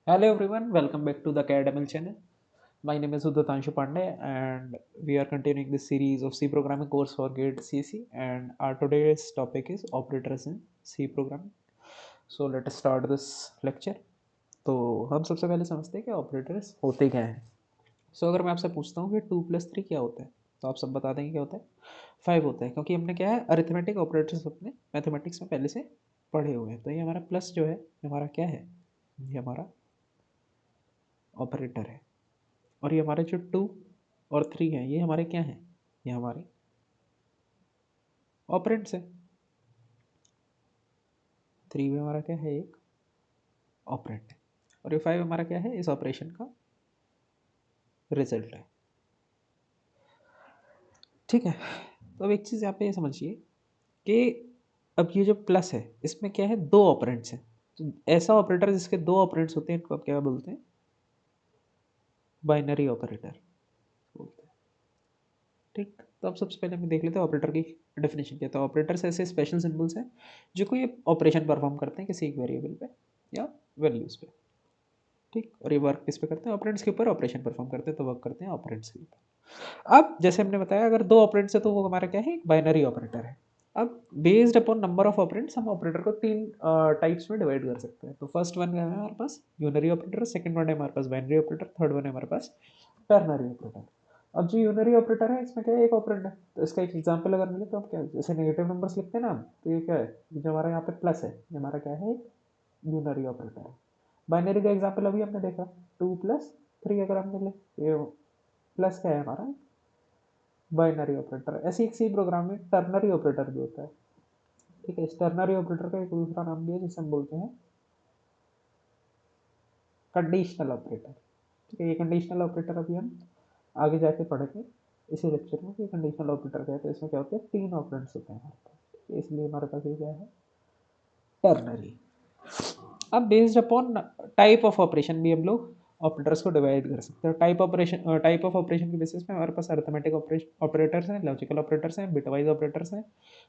Hello everyone, welcome back to the Academic channel. My name is Udatanshu Pandey and we are continuing this series of C programming course for GATE CC and our today's topic is operators in C programming. So let us start this lecture. तो हम सबसे पहले समझते हैं कि operators होते क्या हैं. अगर मैं आपसे पूछता हूँ कि 2+3 क्या होता है तो आप सब बता देंगे क्या होता है. 5 होता है क्योंकि हमने क्या है अरिथमेटिक ऑपरेटर्स अपने मैथमेटिक्स में पहले से पढ़े हुए हैं. तो ये हमारा प्लस जो है ये हमारा क्या है, ये हमारा ऑपरेटर है. और ये हमारे जो 2 और 3 हैं ये हमारे क्या हैं, ये हमारे ऑपरेंड्स हैं. 3 भी हमारा क्या है, एक ऑपरेंड है. और ये 5 हमारा क्या है, इस ऑपरेशन का रिजल्ट है. ठीक है. तो अब एक चीज़ यहाँ पे ये समझिए कि अब ये जो प्लस है इसमें क्या है, दो ऑपरेंड्स हैं. तो ऐसा ऑपरेटर जिसके दो ऑपरेंड्स होते हैं इनको आप क्या बोलते हैं, बाइनरी ऑपरेटर बोलते हैं. ठीक. तो अब सबसे पहले हम देख लेते हैं ऑपरेटर की डेफिनेशन क्या है. तो ऑपरेटर्स ऐसे स्पेशल सिंबल्स हैं जो कोई ऑपरेशन परफॉर्म करते हैं किसी एक वेरिएबल पे या वैल्यूज़ पे. ठीक. और ये वर्क किस पे करते हैं, ऑपरेंड्स के ऊपर ऑपरेशन परफॉर्म करते हैं तो वर्क करते हैं ऑपरेंड्स के ऊपर. अब जैसे हमने बताया अगर दो ऑपरेंड्स है तो वो हमारा क्या है, एक बाइनरी ऑपरेटर है. अब based upon number of operands हम ऑपरेटर को तीन टाइप्स में डिवाइड कर सकते हैं. तो फर्स्ट वन है हमारे पास यूनरी ऑपरेटर, सेकंड वन है हमारे पास बाइनरी ऑपरेटर, थर्ड वन है हमारे पास टर्नरी ऑपरेटर. अब जो यूनरी ऑपरेटर है इसमें क्या है, एक ऑपरेंड है. तो इसका एक एग्जांपल अगर मिले तो हम क्या, जैसे नेगेटिव नंबर्स लिखते हैं ना हम, तो ये क्या है, जो हमारा यहाँ पे प्लस है ये हमारा क्या है, एक यूनरी ऑपरेटर है. बाइनरी का एग्जांपल अभी हमने देखा 2+3 अगर हमने ले, ये प्लस क्या है हमारा, बाइनरी ऑपरेटर. ऐसे एक सी प्रोग्राम में टर्नरी ऑपरेटर भी होता है. ठीक है. इस टर्नरी ऑपरेटर का एक दूसरा नाम भी है जिसे हम बोलते हैं कंडीशनल ऑपरेटर. ठीक है. ये कंडीशनल ऑपरेटर अभी हम आगे जाके पढ़ेंगे इसी लेक्चर में कि कंडीशनल ऑपरेटर क्या है. तो इसमें क्या होते हैं, तीन ऑपरेंड्स होते हैं हमारे पास. ठीक है. इसलिए हमारे पास ये क्या है, टर्नरी. अब based upon type of operation भी हम लोग ऑपरेटर्स को डिवाइड कर सकते हैं. टाइप ऑफ ऑपरेशन के बेसिस पे हमारे पास अरिथमेटिक ऑपरेटर्स हैं, लॉजिकल ऑपरेटर्स हैं, बिटवाइज ऑपरेटर्स हैं,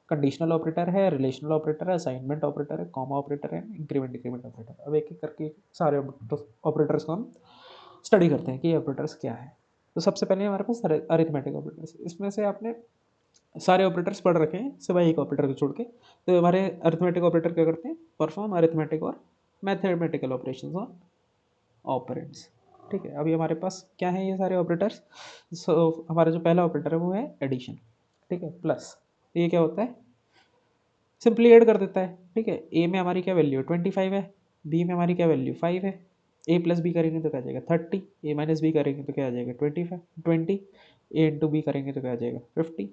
कंडीशनल ऑपरेटर है, रिलेशनल ऑपरेटर है, असाइनमेंट ऑपरेटर है, कॉमा ऑपरेटर है, इंक्रीमेंट डिक्रीमेंट ऑपरेटर. अब एक एक करके सारे ऑपरेटर्स को हम स्टडी करते हैं कि ये ऑपरेटर्स क्या है. तो सबसे पहले हमारे पास अरिथमेटिक ऑपरेटर्स. इसमें से आपने सारे ऑपरेटर्स पढ़ रखे हैं सिवाय एक ऑपरेटर को छोड़ के. तो हमारे अरिथमेटिक ऑपरेटर क्या करते हैं, परफॉर्म अरिथमेटिक और मैथमेटिकल ऑपरेशंस ऑन ऑपरेंड्स. ठीक है. अभी हमारे पास क्या है, ये सारे ऑपरेटर्स. हमारा जो पहला ऑपरेटर है वो है एडिशन. ठीक है. प्लस ये क्या होता है, सिंपली ऐड कर देता है. ठीक है. ए में हमारी क्या वैल्यू है, 25 है. बी में हमारी क्या वैल्यू 5 है. ए प्लस बी करेंगे तो क्या आ जाएगा 30. ए माइनस बी करेंगे तो क्या आ जाएगा 20. ए इंटू बी करेंगे तो क्या आ जाएगा 50.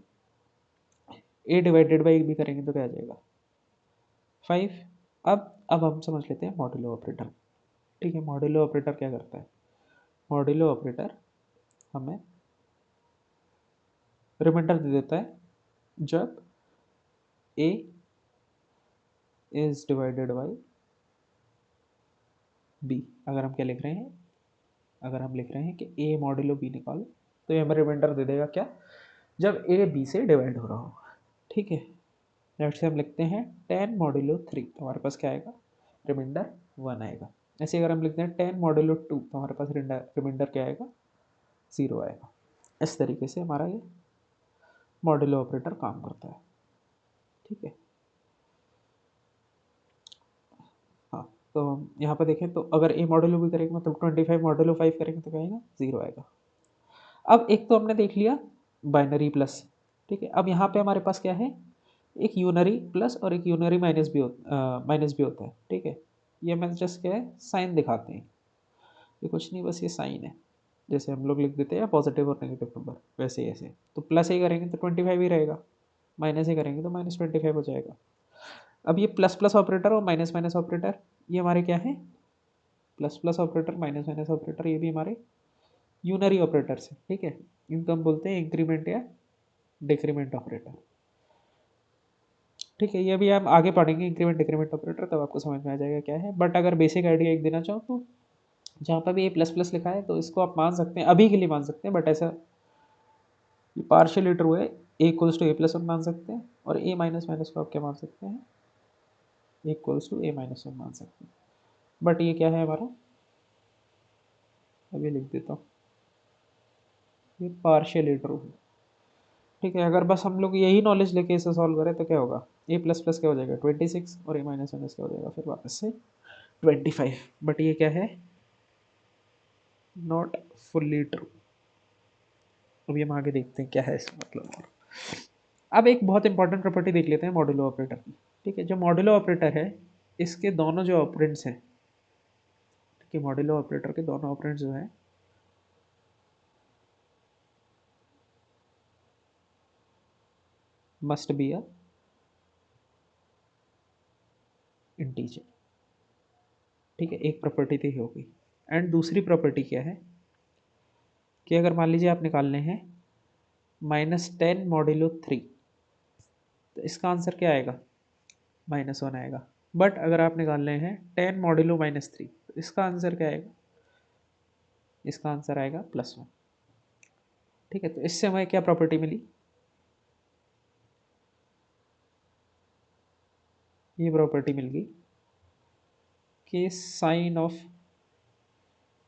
ए डिवाइडेड बाई बी करेंगे तो क्या आ जाएगा 5. अब हम समझ लेते हैं मॉड्यूलो ऑपरेटर. ठीक है. मॉड्यूलो ऑपरेटर क्या करता है, मॉड्यूलो ऑपरेटर हमें रिमाइंडर दे देता है जब ए इज डिवाइडेड बाई बी. अगर हम क्या लिख रहे हैं, अगर हम लिख रहे हैं कि ए मॉड्यूलो बी निकालो तो ये हमें रिमाइंडर दे देगा क्या, जब ए बी से डिवाइड हो रहा हो. ठीक है. नेक्स्ट से हम लिखते हैं 10 मॉड्यूलो 3 तो हमारे पास क्या आएगा, रिमाइंडर 1 आएगा. ऐसे अगर हम लिखते हैं 10 मॉड्यूलो 2 तो हमारे पास रिमाइंडर क्या आएगा, 0 आएगा. इस तरीके से हमारा ये मॉड्यूलो ऑपरेटर काम करता है. ठीक है. हाँ. तो हम यहाँ पर देखें तो अगर ए मॉड्यूलो भी करेंगे मतलब 25 मॉड्यूलो 5 करेंगे तो क्या आएगा, 0 आएगा. अब एक तो हमने देख लिया बाइनरी प्लस. ठीक है. अब यहाँ पे हमारे पास क्या है, एक यूनरी प्लस और एक यूनरी माइनस भी होता है. ठीक है. ये मैं जस्ट क्या है साइन दिखाते हैं, ये कुछ नहीं बस ये साइन है. जैसे हम लोग लिख देते हैं पॉजिटिव और नेगेटिव नंबर वैसे ही ऐसे. तो प्लस ए करेंगे तो 25 ही रहेगा, माइनस ए करेंगे तो -25 हो जाएगा. अब ये प्लस प्लस ऑपरेटर और माइनस माइनस ऑपरेटर ये हमारे क्या है, plus plus operator minus minus operator ये भी हमारे यूनरी ऑपरेटर्स हैं. ठीक है. इनको हम बोलते हैं इंक्रीमेंट या डिक्रीमेंट ऑपरेटर. ठीक है. ये भी हम आगे पढ़ेंगे इंक्रीमेंट डिक्रीमेंट ऑपरेटर तब आपको समझ में आ जाएगा क्या है. बट अगर बेसिक आइडिया एक देना चाहो तो जहाँ पर भी ए प्लस प्लस लिखा है तो इसको आप मान सकते हैं, अभी के लिए मान सकते हैं, बट ऐसा ये पार्शियली ट्रू है. A equals to A plus one मान सकते हैं और ए माइनस माइनस को आप क्या मान सकते हैं, A equals to A minus one मान सकते हैं. बट ये क्या है हमारा अभी लिख देता हूँ, ये पार्शियली ट्रू है। ठीक है, अगर बस हम लोग यही नॉलेज लेके इसे सॉल्व करें तो क्या होगा, ए प्लस प्लस क्या हो जाएगा 26 और ए माइनस माइनस क्या हो जाएगा फिर वापस से 25। बट ये क्या है, नॉट फुल्ली ट्रू। अभी हम आगे देखते हैं क्या है इसका मतलब। और अब एक बहुत इंपॉर्टेंट प्रॉपर्टी देख लेते हैं मॉड्यूलो ऑपरेटर की। ठीक है, जो मॉड्यूलो ऑपरेटर है इसके दोनों जो ऑपरेंड्स हैं, ठीक है, मॉड्यूलो ऑपरेटर के दोनों ऑपरेंड्स जो हैं मस्ट बी अ इंटीजर। ठीक है, एक प्रॉपर्टी तो ही होगी। एंड दूसरी प्रॉपर्टी क्या है कि अगर मान लीजिए आप निकालने हैं -10 मॉड्यूलो 3, तो इसका आंसर क्या आएगा, -1 आएगा। बट अगर आप निकालने हैं 10 मॉड्यूलो -3, तो इसका आंसर क्या आएगा, इसका आंसर आएगा +1। ठीक है, तो इससे हमें क्या प्रॉपर्टी मिली, ये प्रॉपर्टी मिल गई कि sign of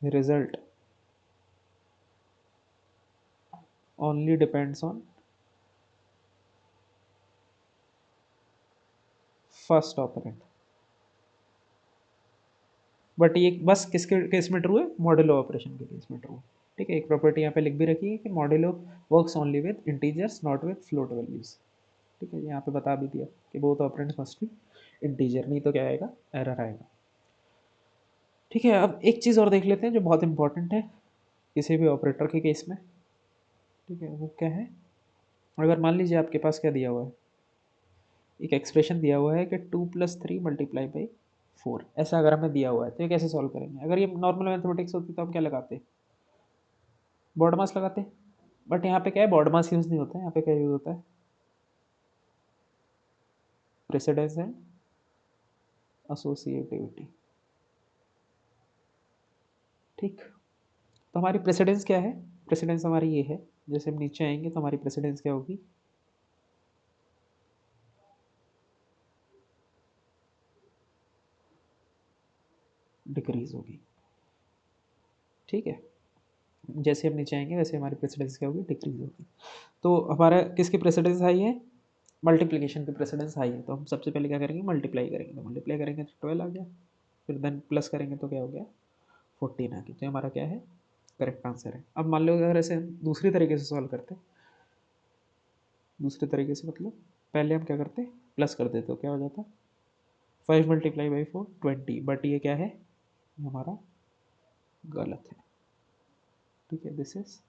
result only depends on first operand. But ये बस किसके केस में ट्रू है, मॉड्यूलो ऑपरेशन के केस में ट्रू है। ठीक है, एक प्रॉपर्टी यहाँ पे लिख भी रखी है कि modulo works only with integers not with float values. ठीक है, यहाँ पे बता भी दिया कि both operands must be integer, नहीं तो क्या आएगा, एरर आएगा। ठीक है, अब एक चीज़ और देख लेते हैं जो बहुत इंपॉर्टेंट है किसी भी ऑपरेटर के केस में। ठीक है, वो क्या है, अगर मान लीजिए आपके पास क्या दिया हुआ है, एक एक्सप्रेशन दिया हुआ है कि 2+3 मल्टीप्लाई बाई 4, ऐसा अगर हमें दिया हुआ है तो ये कैसे सॉल्व करेंगे। अगर ये नॉर्मल मैथमेटिक्स होती तो हम क्या लगाते, बॉड मास लगाते। बट यहाँ पे क्या है, बॉड मास यूज़ नहीं होता है, यहाँ पे क्या यूज़ होता है, प्रेसिडेंस एंड एसोसिएटिविटी। ठीक, तो हमारी प्रेसिडेंस क्या है, प्रेसिडेंस हमारी ये है, जैसे हम नीचे आएंगे तो हमारी प्रेसिडेंस क्या होगी, डिक्रीज होगी। ठीक है, जैसे हम नीचे आएंगे वैसे हमारी प्रेसिडेंस क्या होगी, डिक्रीज होगी। तो हमारा किसकी प्रेसिडेंस हाई है, मल्टीप्लिकेशन की प्रेसिडेंस हाई है, तो हम सबसे पहले क्या करेंगे, मल्टीप्लाई करेंगे। तो मल्टीप्लाई करेंगे तो 12 आ गया, फिर देन प्लस करेंगे तो क्या हो गया, 14 आ गया। तो हमारा क्या है, करेक्ट आंसर है। अब मान लो अगर ऐसे हम दूसरी तरीके से सॉल्व करते, दूसरे तरीके से मतलब पहले हम क्या करते, प्लस कर देते, तो क्या हो जाता, 5 × 4 20। बट ये क्या है, हमारा गलत है। ठीक है, दिस इज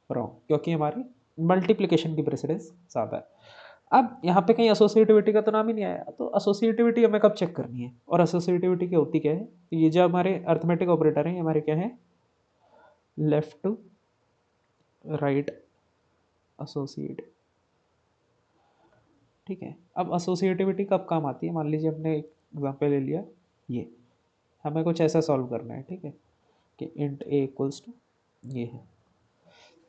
रॉन्ग, क्योंकि हमारी मल्टीप्लिकेशन की प्रेसिडेंस ज़्यादा है। अब यहाँ पे कहीं एसोसिएटिविटी का तो नाम ही नहीं आया, तो एसोसिएटिविटी हमें कब चेक करनी है, और एसोसिएटिविटी क्या होती क्या है, तो ये जो हमारे अर्थमेटिक ऑपरेटर हैं ये हमारे क्या है, लेफ्ट टू राइट एसोसिएट। ठीक है, अब एसोसिएटिविटी कब काम आती है, मान लीजिए हमने एक एग्जाम्पल ले लिया, ये हमें कुछ ऐसा सॉल्व करना है। ठीक है, कि इंट ए इक्वल्स टू ये है,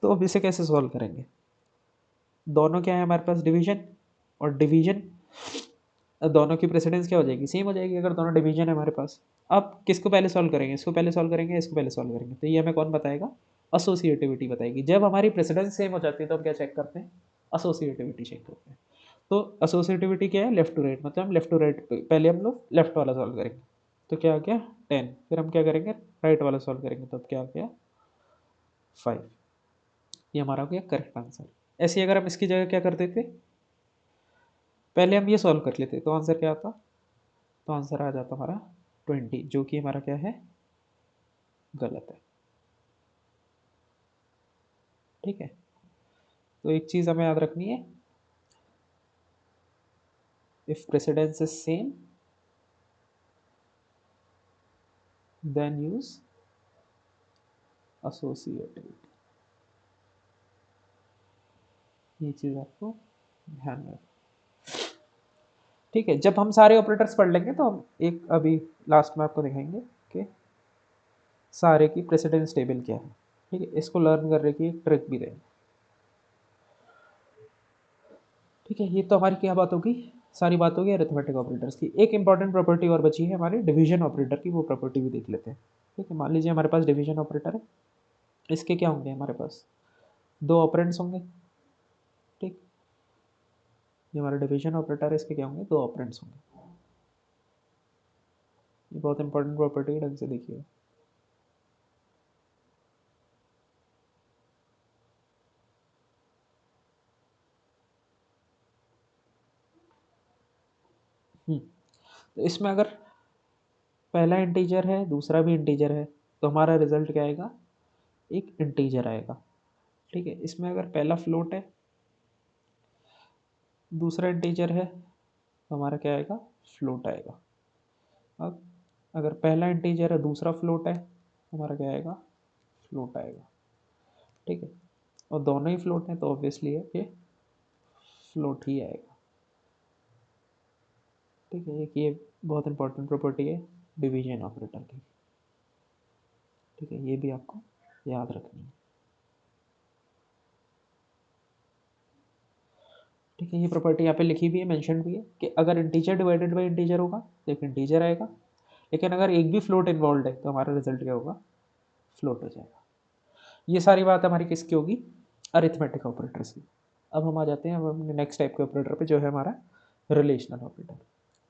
तो अब इसे कैसे सॉल्व करेंगे, दोनों क्या है हमारे पास, डिवीजन, और डिवीजन दोनों की प्रेसिडेंस क्या हो जाएगी, सेम हो जाएगी अगर दोनों डिवीजन है हमारे पास। अब किसको पहले सॉल्व करेंगे, इसको पहले सॉल्व करेंगे, इसको पहले सॉल्व करेंगे, तो ये हमें कौन बताएगा, एसोसिएटिविटी बताएगी। जब हमारी प्रेसिडेंस सेम हो जाती है तो हम क्या चेक करते हैं, एसोसिएटिविटी चेक करते हैं। तो एसोसिएटिविटी क्या है, लेफ्ट टू राइट, मतलब हम लेफ्ट टू राइट, पहले हम लोग लेफ्ट वाला सॉल्व करेंगे, तो क्या आ गया 10, फिर हम क्या करेंगे, राइट वाला सॉल्व करेंगे, तो अब क्या आ गया 5। ये हमारा हो गया करेक्ट आंसर। ऐसे ही अगर हम इसकी जगह क्या कर देते, पहले हम ये सॉल्व कर लेते तो आंसर क्या आता, तो आंसर आ जाता हमारा 20, जो कि हमारा क्या है, गलत है। ठीक है, तो एक चीज़ हमें याद रखनी है, if precedence is same then use associativity. ये चीज़ आपको ध्यान में। ठीक है, जब हम सारे ऑपरेटर्स पढ़ लेंगे तो हम एक अभी लास्ट में आपको दिखाएंगे कि सारे की प्रेसिडेंस टेबल क्या है। ठीक है, इसको लर्न करने की एक ट्रिक भी देंगे। ठीक है, ये तो हमारी क्या बात होगी, सारी बात होगी अरिथमेटिक ऑपरेटर्स की। एक इंपॉर्टेंट प्रॉपर्टी और बची है हमारी डिवीजन ऑपरेटर की, वो प्रॉपर्टी भी देख लेते हैं। ठीक है, मान लीजिए हमारे पास डिवीजन ऑपरेटर है, इसके क्या होंगे हमारे पास 2 ऑपरेंड्स होंगे। ठीक, ये हमारा डिवीजन ऑपरेटर है, इसके क्या होंगे 2 ऑपरेंड्स होंगे। ये बहुत इंपॉर्टेंट प्रॉपर्टी है, ढंग से देखिए। तो इसमें अगर पहला इंटीजर है, दूसरा भी इंटीजर है, तो हमारा रिजल्ट क्या आएगा, एक इंटीजर आएगा। ठीक है, इसमें अगर पहला फ्लोट है, दूसरा इंटीजर है, तो हमारा क्या आएगा, फ्लोट आएगा। अब अगर पहला इंटीजर है, दूसरा फ्लोट है, तो हमारा क्या आएगा, फ्लोट आएगा। ठीक है, और दोनों ही फ्लोट हैं तो ऑब्वियसली है ये फ्लोट ही आएगा। ठीक है, एक ये बहुत इंपॉर्टेंट प्रॉपर्टी है डिवीजन ऑपरेटर की। ठीक है, ये भी आपको याद रखनी है। ठीक है, ये प्रॉपर्टी यहाँ पे लिखी भी है, मेंशन भी है कि अगर इंटीजर डिवाइडेड बाई इंटीजर होगा तो एक इंटीजर आएगा, लेकिन अगर एक भी फ्लोट इन्वॉल्व है तो हमारा रिजल्ट क्या होगा, फ्लोट हो जाएगा। ये सारी बात हमारी किसकी होगी, अरिथमेटिक ऑपरेटर्स की। अब हम आ जाते हैं अब अपने नेक्स्ट टाइप के ऑपरेटर पे, जो है हमारा रिलेशनल ऑपरेटर।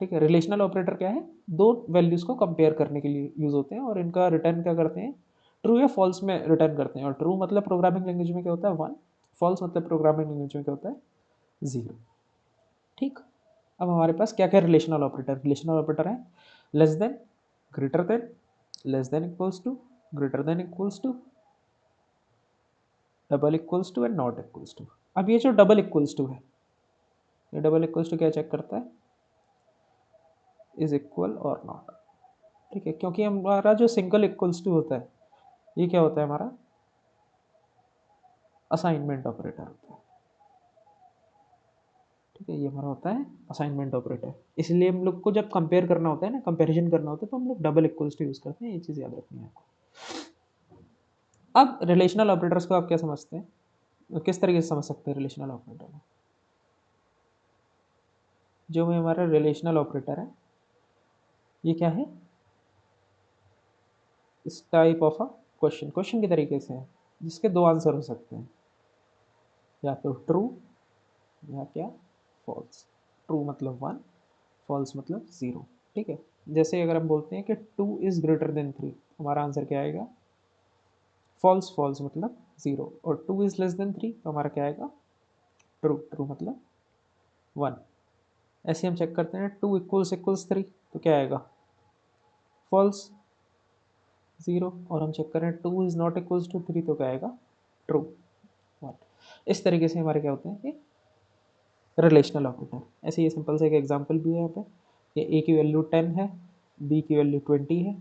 ठीक है, रिलेशनल ऑपरेटर क्या है, दो वैल्यूज़ को कंपेयर करने के लिए यूज़ होते हैं और इनका रिटर्न क्या करते हैं, ट्रू या फॉल्स में रिटर्न करते हैं। और ट्रू मतलब प्रोग्रामिंग लैंग्वेज में क्या होता है 1, फॉल्स मतलब प्रोग्रामिंग लैंग्वेज में क्या होता है 0। ठीक, अब हमारे पास क्या क्या रिलेशनल ऑपरेटर है, less than, greater than, less than equals to, greater than equals to, double equals to and not equals to. अब ये जो डबल इक्वल्स टू है, ये डबल इक्वल्स टू क्या चेक करता है, इज इक्वल और नॉट। ठीक है, क्योंकि हमारा जो सिंगल इक्वल्स टू होता है, ये क्या होता है हमारा असाइनमेंट ऑपरेटर होता है। ठीक है, ये हमारा होता है असाइनमेंट ऑपरेटर। इसलिए हम लोग को जब कंपेयर करना होता है ना, कंपैरिजन करना होता है, तो हम लोग डबल इक्वल्स टू यूज़ करते हैं। ये चीज़ याद रखनी है आपको। अब रिलेशनल ऑपरेटर्स को आप क्या समझते हैं, किस तरीके से समझ सकते हैं रिलेशनल ऑपरेटर को। जो भी हमारा रिलेशनल ऑपरेटर है, ये क्या है, इस टाइप ऑफ अ क्वेश्चन के तरीके से है, जिसके दो आंसर हो सकते हैं, या तो ट्रू या क्या फॉल्स। ट्रू मतलब 1, फॉल्स मतलब 0। ठीक है, जैसे अगर हम बोलते हैं कि 2 इज़ ग्रेटर देन 3, हमारा आंसर क्या आएगा, फॉल्स। फॉल्स मतलब 0। और 2 इज़ लेस देन 3, तो हमारा क्या आएगा, ट्रू। ट्रू मतलब 1। ऐसे हम चेक करते हैं 2 इक्वल्स इक्वल्स 3, तो क्या आएगा, फॉल्स 0। और हम चेक करें 2 इज़ नॉट इक्वल्स टू 3, तो क्या आएगा, ट्रू 1। इस तरीके से हमारे क्या होते हैं ये रिलेशनल ऑपरेटर। ऐसे ये सिंपल से एक एग्जांपल भी है यहाँ पे कि ए की वैल्यू 10 है, बी की वैल्यू 20 है,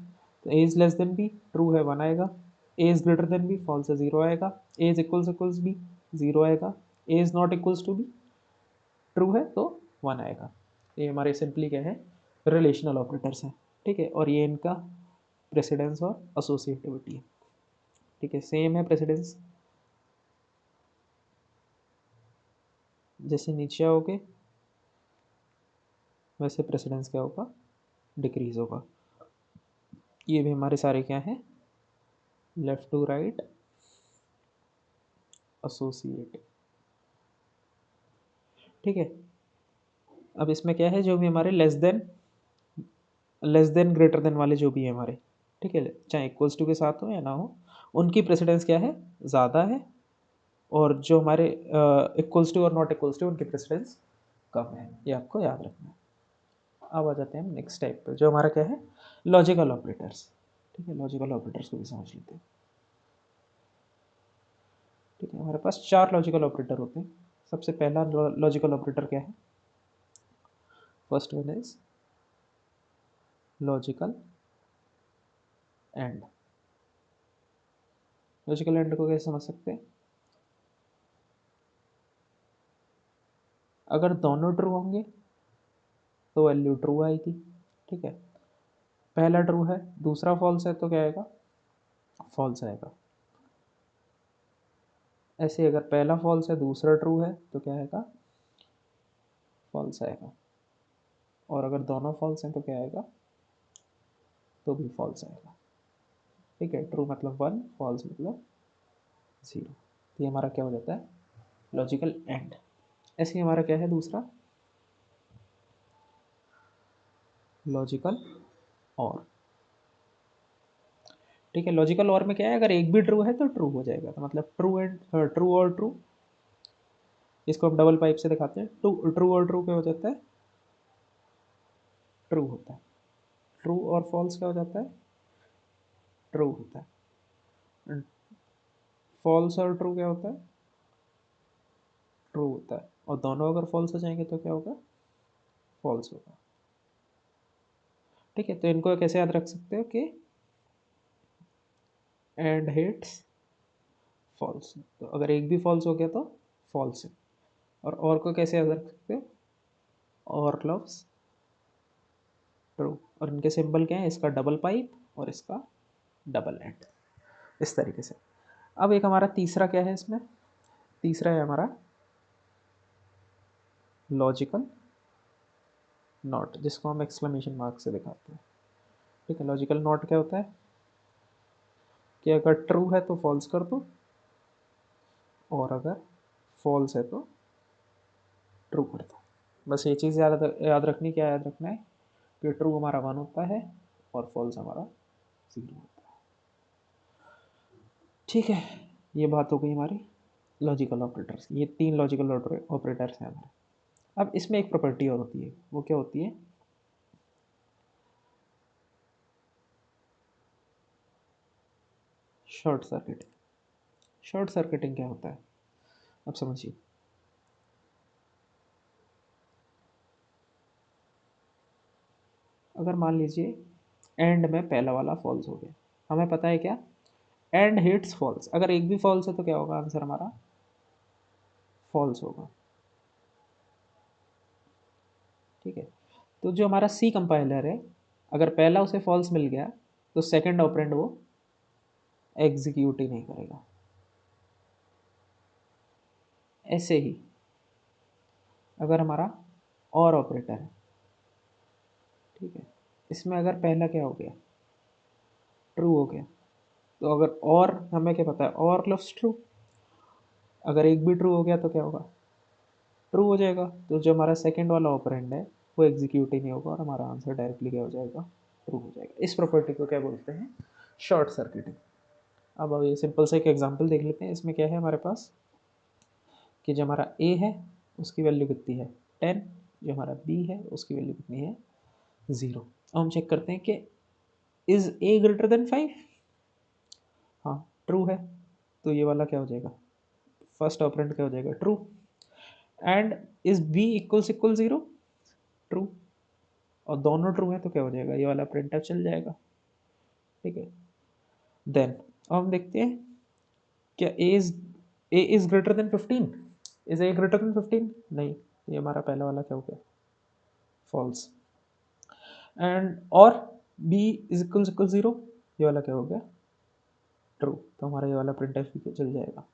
तो A is less than B, true है 1 आएगा। A is greater than B, false है 0 आएगा। ए इज़ इक्वल्स बी, 0 आएगा। A is not equals to B, true है तो 1 आएगा। ये हमारे सिंपली क्या है, रिलेशनल ऑपरेटर्स हैं। ठीक है, और ये इनका प्रेसिडेंस और एसोसिएटिविटी है। ठीक है, सेम है प्रेसिडेंस, जैसे नीचे आओगे वैसे प्रेसिडेंस क्या होगा, डिक्रीज होगा। ये भी हमारे सारे क्या हैं, लेफ्ट टू राइट एसोसिएट। ठीक है, अब इसमें क्या है, जो भी हमारे लेस देन ग्रेटर देन वाले जो भी है हमारे, ठीक है, चाहे इक्वल्स टू के साथ हो या ना हो, उनकी प्रेसिडेंस क्या है, ज़्यादा है। और जो हमारे इक्वल्स टू और नॉट इक्वल्स टू, उनकी प्रेसिडेंस कम है। ये आपको याद रखना है। अब आ जाते हैं हम नेक्स्ट टाइप पे, जो हमारा क्या है, लॉजिकल ऑपरेटर्स। ठीक है, लॉजिकल ऑपरेटर्स को भी समझ लेते हैं। ठीक है, हमारे पास 4 लॉजिकल ऑपरेटर होते हैं। सबसे पहला लॉजिकल ऑपरेटर क्या है, first one is logical and. Logical and को कैसे समझ सकते हैं, अगर दोनों ट्रू होंगे तो वैल्यू ट्रू आएगी। ठीक है, पहला ट्रू है दूसरा फॉल्स है तो क्या आएगा, फॉल्स आएगा। ऐसे अगर पहला फॉल्स है दूसरा ट्रू है तो क्या आएगा, फॉल्स आएगा। और अगर दोनों फॉल्स हैं तो क्या आएगा, तो भी फॉल्स आएगा। ठीक है, ट्रू मतलब 1, फॉल्स मतलब 0। तो ये हमारा क्या हो जाता है, लॉजिकल एंड। ऐसे ही हमारा क्या है दूसरा, लॉजिकल और। ठीक है, लॉजिकल और में क्या है, अगर एक भी ट्रू है तो ट्रू हो जाएगा, तो मतलब ट्रू एंड ट्रू और ट्रू, इसको हम डबल पाइप से दिखाते हैं। ट्रू ट्रू और ट्रू क्या हो जाता है, ट्रू होता है। ट्रू और फॉल्स क्या हो जाता है, ट्रू होता है। फॉल्स और ट्रू क्या होता है, ट्रू होता है। और दोनों अगर फॉल्स हो जाएंगे तो क्या होगा, फॉल्स होगा। ठीक है, तो इनको कैसे याद रख सकते हो कि एंड हिट्स फॉल्स, तो अगर एक भी फॉल्स हो गया तो फॉल्स है। और को कैसे याद रख सकते हो, और लव्स ट्रू। और इनके सिंबल क्या है, इसका डबल पाइप और इसका डबल एंड, इस तरीके से। अब एक हमारा तीसरा क्या है इसमें, तीसरा है हमारा लॉजिकल नॉट, जिसको हम एक्सक्लेमेशन मार्क से दिखाते हैं। ठीक है, लॉजिकल नॉट क्या होता है कि अगर ट्रू है तो फॉल्स कर दो, और अगर फॉल्स है तो ट्रू कर दो। बस ये चीज़ याद रखनी, क्या याद रखना है कि ट्रू हमारा 1 होता है और फॉल्स हमारा 0 होता है। ठीक है, ये बात हो गई हमारी लॉजिकल ऑपरेटर्स की। ये 3 लॉजिकल ऑपरेटर्स हैं हमारे। अब इसमें एक प्रॉपर्टी और होती है, वो क्या होती है, शॉर्ट सर्किटिंग। शॉर्ट सर्किटिंग क्या होता है, अब समझिए। अगर मान लीजिए एंड में पहला वाला फॉल्स हो गया, हमें पता है क्या, एंड हिट्स फॉल्स, अगर एक भी फॉल्स है तो क्या होगा, आंसर हमारा फॉल्स होगा। ठीक है, तो जो हमारा सी कंपाइलर है, अगर पहला उसे फॉल्स मिल गया तो सेकंड ऑपरेंड वो एग्जीक्यूट ही नहीं करेगा। ऐसे ही अगर हमारा और ऑपरेटर है, ठीक है, इसमें अगर पहला क्या हो गया, ट्रू हो गया, तो अगर और हमें क्या पता है, और प्लस ट्रू, अगर एक भी ट्रू हो गया तो क्या होगा, ट्रू हो जाएगा। तो जो हमारा सेकंड वाला ऑपरेंड है वो एग्जीक्यूट ही नहीं होगा और हमारा आंसर डायरेक्टली क्या हो जाएगा, ट्रू हो जाएगा। इस प्रॉपर्टी को क्या बोलते हैं, शॉर्ट सर्किटिंग। अब ये सिंपल से एक एग्जांपल देख लेते हैं। इसमें क्या है हमारे पास कि जो हमारा ए है उसकी वैल्यू कितनी है 10, जो हमारा बी है उसकी वैल्यू कितनी है 0। अब हम चेक करते हैं कि इज़ ए ग्रेटर देन 5, हाँ ट्रू है, तो ये वाला क्या हो जाएगा, फर्स्ट ऑपरेंड क्या हो जाएगा, true. And is B equals equal 0, true. और दोनों ट्रू है तो क्या हो जाएगा, ये वाला प्रिंट चल जाएगा। ठीक है, देन अब हम देखते हैं क्या A is greater than 15, is A greater than 15, नहीं, ये हमारा पहला वाला क्या हो गया, फॉल्स। एंड और बी इज इक्वल 0, ये वाला क्या हो गया, ट्रू। तो हमारा ये वाला प्रिंट भी चल जाएगा।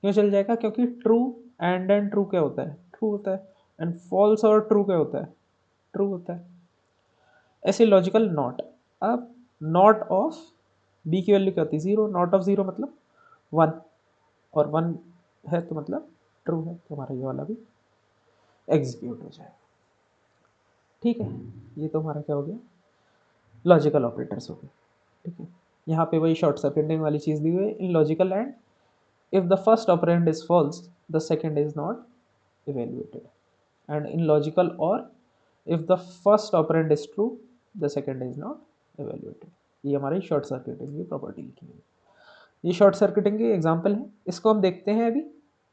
क्यों चल जाएगा, क्योंकि ट्रू एंड ट्रू क्या होता है, ट्रू होता है। एंड फॉल्स और ट्रू क्या होता है, ट्रू होता है। ऐसे लॉजिकल नॉट, अब नॉट ऑफ बी की वैल्यू क्या होती है, 0, नॉट ऑफ 0 मतलब 1, और 1 है तो मतलब ट्रू है, तो हमारा ये वाला भी एग्जीक्यूट हो जाएगा। ठीक है, ये तो हमारा क्या हो गया, लॉजिकल ऑपरेटर्स हो गए। ठीक है, यहाँ पे वही शॉर्ट सर्किटिंग वाली चीज़ दी हुई है, इन logical and if the first operand is false the second is not evaluated, and in logical or if the first operand is true the second is not evaluated। ये हमारी शॉर्ट सर्किटिंग की property लिखी हुई है। ये short circuiting की example है, इसको हम देखते हैं अभी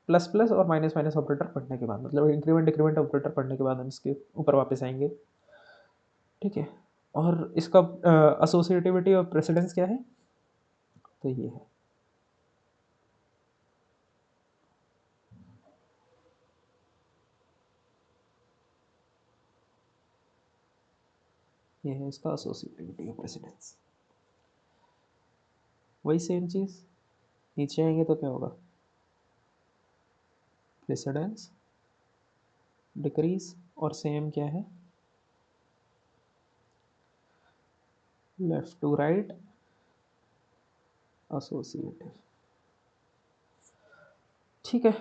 प्लस प्लस और माइनस माइनस ऑपरेटर पढ़ने के बाद, मतलब इंक्रीमेंट डिक्रीमेंट ऑपरेटर पढ़ने के बाद हम इसके ऊपर वापस आएंगे। ठीक है, और इसका एसोसिएटिविटी और प्रेसिडेंस क्या है, तो ये है, ये है इसका एसोसिएटिविटी और प्रेसिडेंस। वही सेम चीज़ नीचे आएंगे तो क्या होगा, प्रेसिडेंस डिक्रीज, और सेम क्या है, लेफ्ट टू राइट एसोसिएटिव। ठीक है,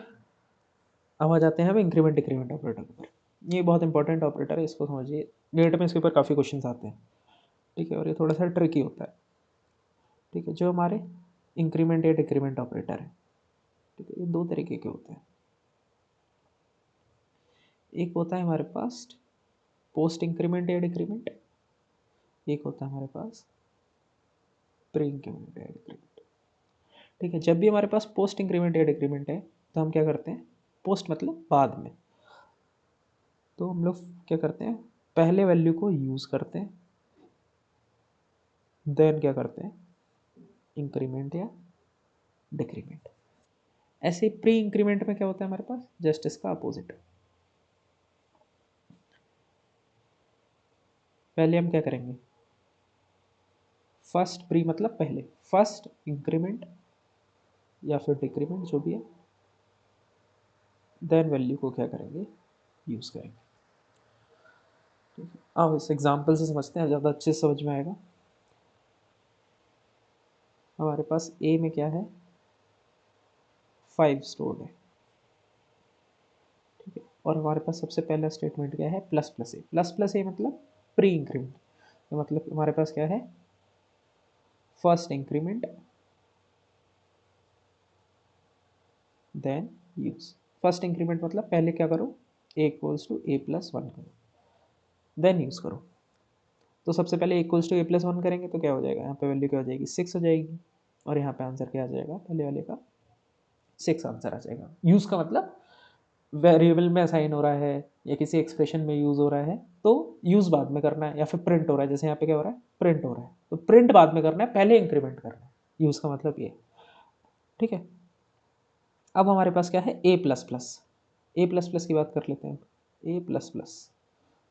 अब आ जाते हैं हम इंक्रीमेंट डिक्रीमेंट ऑपरेटर के ऊपर। ये बहुत इंपॉर्टेंट ऑपरेटर है, इसको समझिए, गेट में इसके ऊपर काफ़ी क्वेश्चंस आते हैं। ठीक है, और ये थोड़ा सा ट्रिकी होता है। ठीक है, जो हमारे इंक्रीमेंट या डिक्रीमेंट ऑपरेटर है, ठीक है, ये दो तरीके के होते हैं। एक होता है हमारे पास पोस्ट इंक्रीमेंट या डिक्रीमेंट, एक होता है हमारे पास प्री इंक्रीमेंट या डिक्रीमेंट। ठीक है, जब भी हमारे पास पोस्ट इंक्रीमेंट या डिक्रीमेंट है तो हम क्या करते हैं, पोस्ट मतलब बाद में, तो हम लोग क्या करते हैं, पहले वैल्यू को यूज़ करते हैं, देन क्या करते हैं, इंक्रीमेंट या डिक्रीमेंट। ऐसे प्री इंक्रीमेंट में क्या होता है हमारे पास, जस्ट इसका अपोजिट। पहले हम क्या करेंगे, फर्स्ट प्री मतलब पहले, फर्स्ट इंक्रीमेंट या फिर डिक्रीमेंट जो भी है, देन वैल्यू को क्या करेंगे, यूज़ करेंगे। अब इस एग्जांपल से समझते हैं, ज़्यादा अच्छे से समझ में आएगा। हमारे पास ए में क्या है, 5 स्टोर्ड है। ठीक है, और हमारे पास सबसे पहला स्टेटमेंट क्या है, plus plus A. Plus plus A मतलब प्री इंक्रीमेंट, तो मतलब हमारे पास क्या है, first increment then use. First increment मतलब पहले क्या करो, A equals to A plus one करो, देन यूज करो। तो सबसे पहले A equals to A plus one करेंगे तो क्या हो जाएगा, यहाँ पे वैल्यू क्या हो जाएगी, 6 हो जाएगी, और यहाँ पे आंसर क्या आ जाएगा, पहले वाले का 6 आंसर आ जाएगा। यूज़ का मतलब वेरिएबल में असाइन हो रहा है या किसी एक्सप्रेशन में यूज़ हो रहा है तो यूज़ बाद में करना है, या फिर प्रिंट हो रहा है, जैसे यहाँ पे क्या हो रहा है, प्रिंट हो रहा है, तो प्रिंट बाद में करना है, पहले इंक्रीमेंट करना है। यूज़ का मतलब ये। ठीक है, अब हमारे पास क्या है, ए plus plus. A plus plus की बात कर लेते हैं, ए प्लस प्लस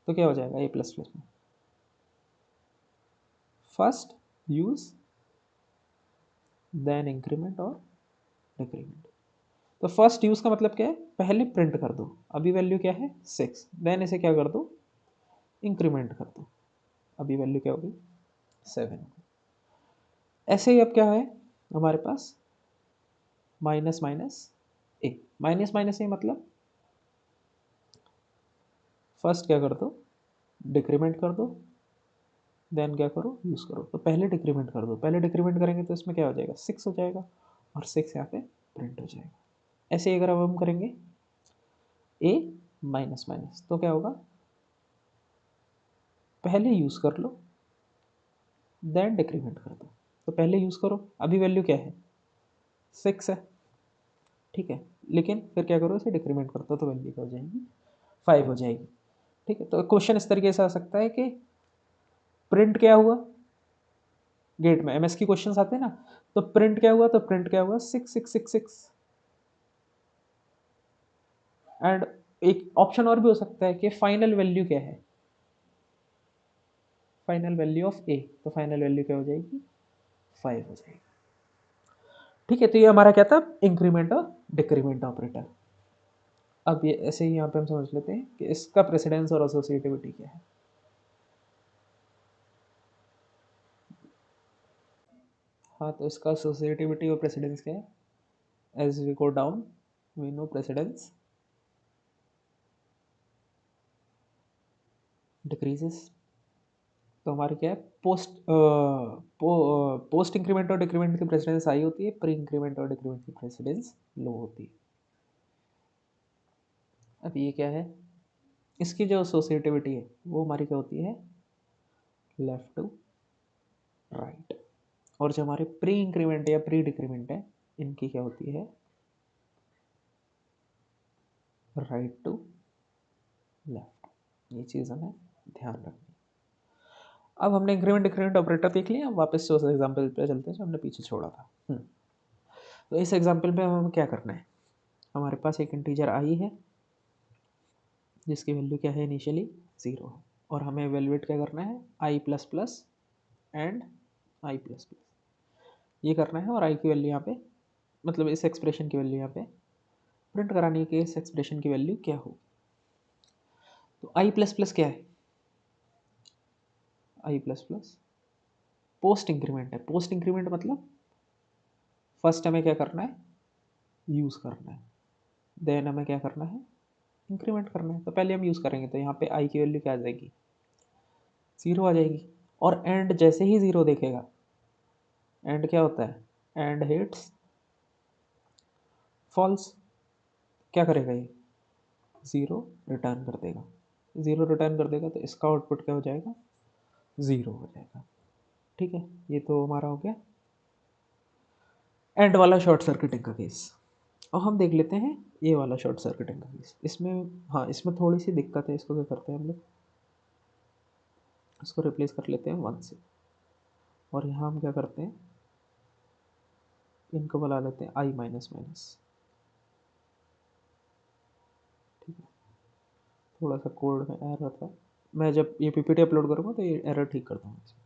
तो क्या हो जाएगा, ए प्लस प्लस में फर्स्ट यूज देन इंक्रीमेंट और डिक्रीमेंट। तो फर्स्ट यूज का मतलब क्या है, पहले प्रिंट कर दो, अभी वैल्यू क्या है 6, देन इसे क्या कर दो, इंक्रीमेंट कर दो, अभी वैल्यू क्या होगी 7। ऐसे ही अब क्या है हमारे पास, माइनस माइनस ए। माइनस माइनस ए मतलब फर्स्ट क्या कर दो, डिक्रीमेंट कर दो, देन क्या करो, यूज़ करो। तो पहले डिक्रीमेंट कर दो, पहले डिक्रीमेंट करेंगे तो इसमें क्या हो जाएगा, 6 हो जाएगा, और 6 यहाँ पे प्रिंट हो जाएगा। ऐसे ही अगर अब हम करेंगे ए माइनस माइनस तो क्या होगा, पहले यूज़ कर लो देन डिक्रीमेंट कर दो। तो पहले यूज़ करो, अभी वैल्यू क्या है 6 है। ठीक है, लेकिन फिर क्या करो, इसे डिक्रीमेंट कर दो तो वैल्यू क्या हो जाएगी, 5 हो जाएगी। ठीक है, तो क्वेश्चन इस तरीके से आ सकता है कि प्रिंट क्या हुआ, गेट में एमएस की क्वेश्चंस आते हैं ना, तो प्रिंट क्या हुआ, तो प्रिंट क्या हुआ 6666। एंड एक ऑप्शन और भी हो सकता है कि फाइनल वैल्यू क्या है, फाइनल वैल्यू ऑफ ए, तो फाइनल वैल्यू क्या हो जाएगी, 5 हो जाएगी। ठीक है, तो ये हमारा क्या था, इंक्रीमेंट और डिक्रीमेंट ऑपरेटर। अब ये ऐसे ही यहाँ पे हम समझ लेते हैं कि इसका प्रेसिडेंस और एसोसिएटिविटी क्या है। हाँ, तो इसका एसोसिएटिविटी और प्रेसिडेंस क्या है, as we go down we know precedence decreases. तो हमारे क्या है, पोस्ट इंक्रीमेंट और डिक्रीमेंट की प्रेसिडेंस हाई होती है, प्री इंक्रीमेंट और डिक्रीमेंट की प्रेसिडेंस लो होती है। अब ये क्या है, इसकी जो एसोसिएटिविटी है वो हमारी क्या होती है, लेफ्ट टू राइट, और जो हमारे प्री इंक्रीमेंट या प्री डिक्रीमेंट है इनकी क्या होती है, राइट टू लेफ्ट। ये चीज़ हमें ध्यान रखनी। अब हमने इंक्रीमेंट डिक्रीमेंट ऑपरेटर देख लिया, वापस से उस एग्जाम्पल पे चलते हैं जो हमने पीछे छोड़ा था। तो इस एग्जाम्पल पे हमें क्या करना है, हमारे पास एक इंटीजर आई है जिसकी वैल्यू क्या है, इनिशियली 0 है, और हमें एवेलुएट क्या करना है, I plus plus and I plus plus ये करना है, और आई की वैल्यू यहाँ पे, मतलब इस एक्सप्रेशन की वैल्यू यहाँ पे प्रिंट करानी है कि इस एक्सप्रेशन की वैल्यू क्या हो। तो आई प्लस प्लस क्या है, I plus plus post increment है। पोस्ट इंक्रीमेंट मतलब फर्स्ट हमें क्या करना है, यूज़ करना है, देन हमें क्या करना है, इंक्रीमेंट करना है। तो पहले हम यूज़ करेंगे तो यहाँ पे आई की वैल्यू क्या आ जाएगी, 0 आ जाएगी। और एंड जैसे ही 0 देखेगा, एंड क्या होता है, एंड हिट्स फॉल्स, क्या करेगा ये, 0 रिटर्न कर देगा। 0 रिटर्न कर देगा तो इसका आउटपुट क्या हो जाएगा, 0 हो जाएगा। ठीक है, ये तो हमारा हो गया एंड वाला शॉर्ट सर्किटिंग का केस। और हम देख लेते हैं ये वाला शॉर्ट सर्किटिंग का केस। इसमें हाँ, इसमें थोड़ी सी दिक्कत है। इसको क्या करते हैं हम लोग, इसको रिप्लेस कर लेते हैं 1 से, और यहाँ हम क्या करते हैं, इनको बुला लेते हैं आई माइनस माइनस। ठीक है, थोड़ा सा कोड में एरर था, मैं जब ये पीपीटी अपलोड करूँगा तो ये एरर ठीक कर दूँगा।